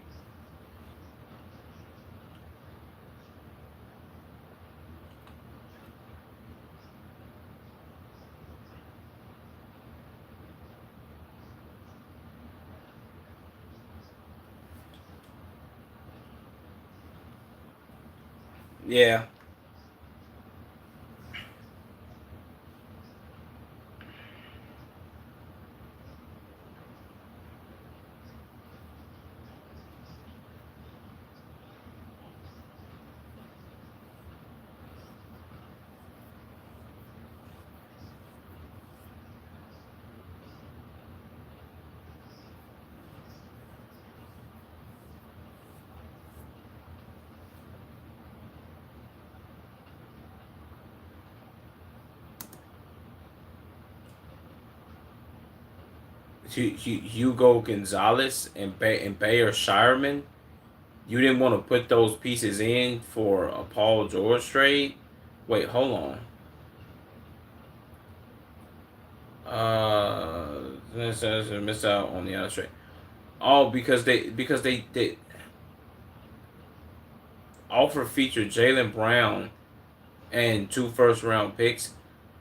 Yeah, Hugo Gonzalez and Bayer Shireman. You didn't want to put those pieces in for a Paul George trade. Wait, hold on. Miss out on the other trade. Oh, because they offer featured Jalen Brown and two first round picks.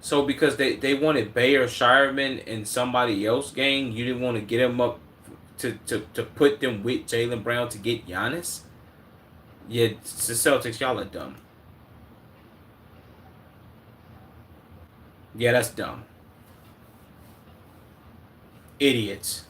So because they wanted Bayer Shireman and somebody else, gang, you didn't want to get him up to put them with Jalen Brown to get Giannis. Yeah, the Celtics, y'all are dumb. Yeah, that's dumb. Idiots.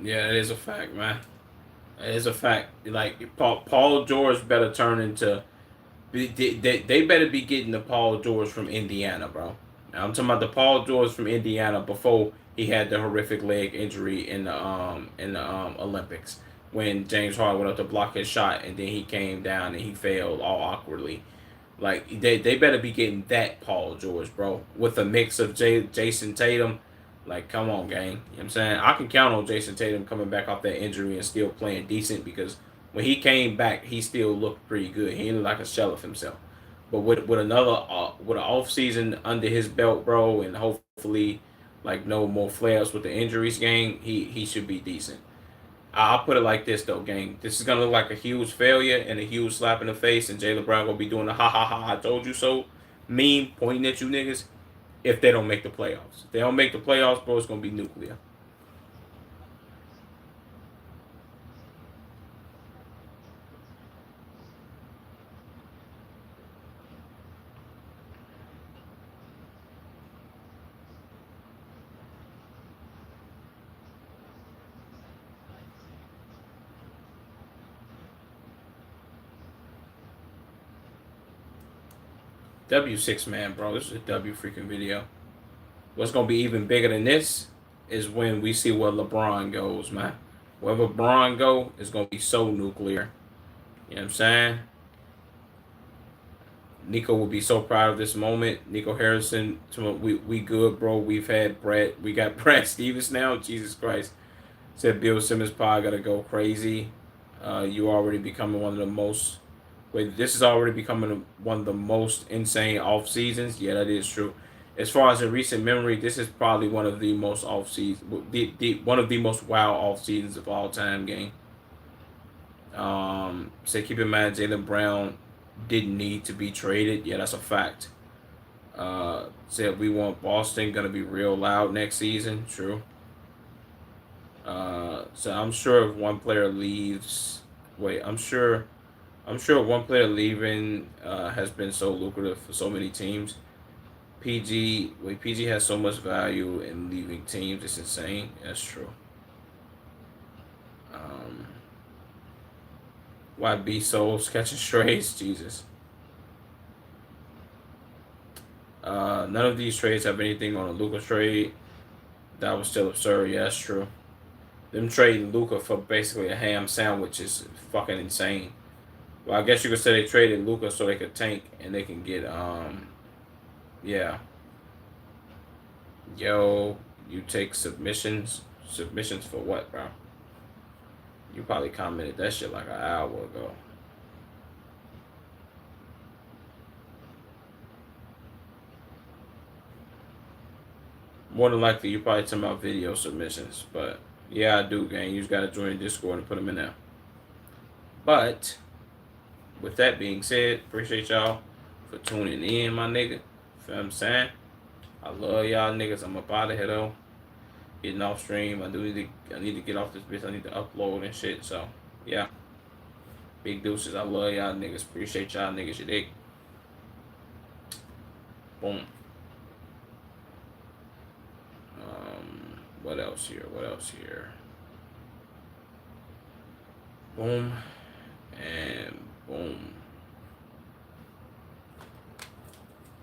Yeah, that is a fact, man. It's a fact. Like Paul George better turn into. They better be getting the Paul George from Indiana, bro. Now, I'm talking about the Paul George from Indiana before he had the horrific leg injury in the Olympics when James Harden went up to block his shot and then he came down and he failed all awkwardly. Like they better be getting that Paul George, bro, with a mix of Jason Tatum. Like, come on, gang. You know what I'm saying? I can count on Jason Tatum coming back off that injury and still playing decent because when he came back, he still looked pretty good. He looked like a shell of himself. But with another with an off season under his belt, bro, and hopefully like no more flares with the injuries, gang, he should be decent. I'll put it like this though, gang. This is gonna look like a huge failure and a huge slap in the face, and Jaylen Brown gonna be doing the ha ha ha I told you so meme pointing at you niggas if they don't make the playoffs. If they don't make the playoffs, bro, it's gonna be nuclear. W6 man, bro. This is a W freaking video. What's gonna be even bigger than this is when we see where LeBron goes, man. Wherever LeBron go is gonna be so nuclear. You know what I'm saying? Nico will be so proud of this moment. Nico Harrison, we good, bro. We've had Brett. We got Brad Stevens now. Jesus Christ. Said Bill Simmons probably gotta go crazy. You already becoming one of the most. Wait, this is already becoming one of the most insane off seasons. Yeah, that is true. As far as in recent memory, this is probably one of the most off season, one of the most wow off seasons of all time. Game. So keep in mind, Jaylen Brown didn't need to be traded. Yeah, that's a fact. Said we want Boston gonna be real loud next season. True. So I'm sure if one player leaves, wait, I'm sure one player leaving has been so lucrative for so many teams. PG has so much value in leaving teams. It's insane. That's true. Um, YB Souls catching strays. Jesus. None of these trades have anything on a Luka trade. That was still absurd. Yeah, that's true. Them trading Luka for basically a ham sandwich is fucking insane. Well, I guess you could say they traded Luka so they could tank and they can get yeah. Yo, you take submissions. Submissions for what, bro? You probably commented that shit like an hour ago. More than likely, you probably talking about video submissions, but yeah, I do, gang. You just gotta join Discord and put them in there. But with that being said, appreciate y'all for tuning in, my nigga. Feel what I'm saying? I love y'all niggas. I'm up out of here though. Getting off stream. I need to get off this bitch. I need to upload and shit. So yeah. Big deuces. I love y'all niggas. Appreciate y'all niggas. You dig? Boom. What else here? What else here? Boom. And boom.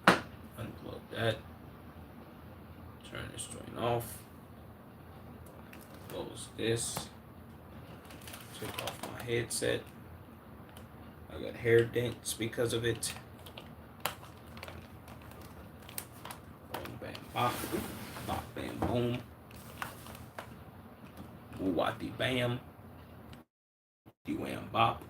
Unplug that. Turn this joint off. Close this. Take off my headset. I got hair dents because of it. Boom, bam, bop. Bop, bam, boom. Wati bam. Wham bop.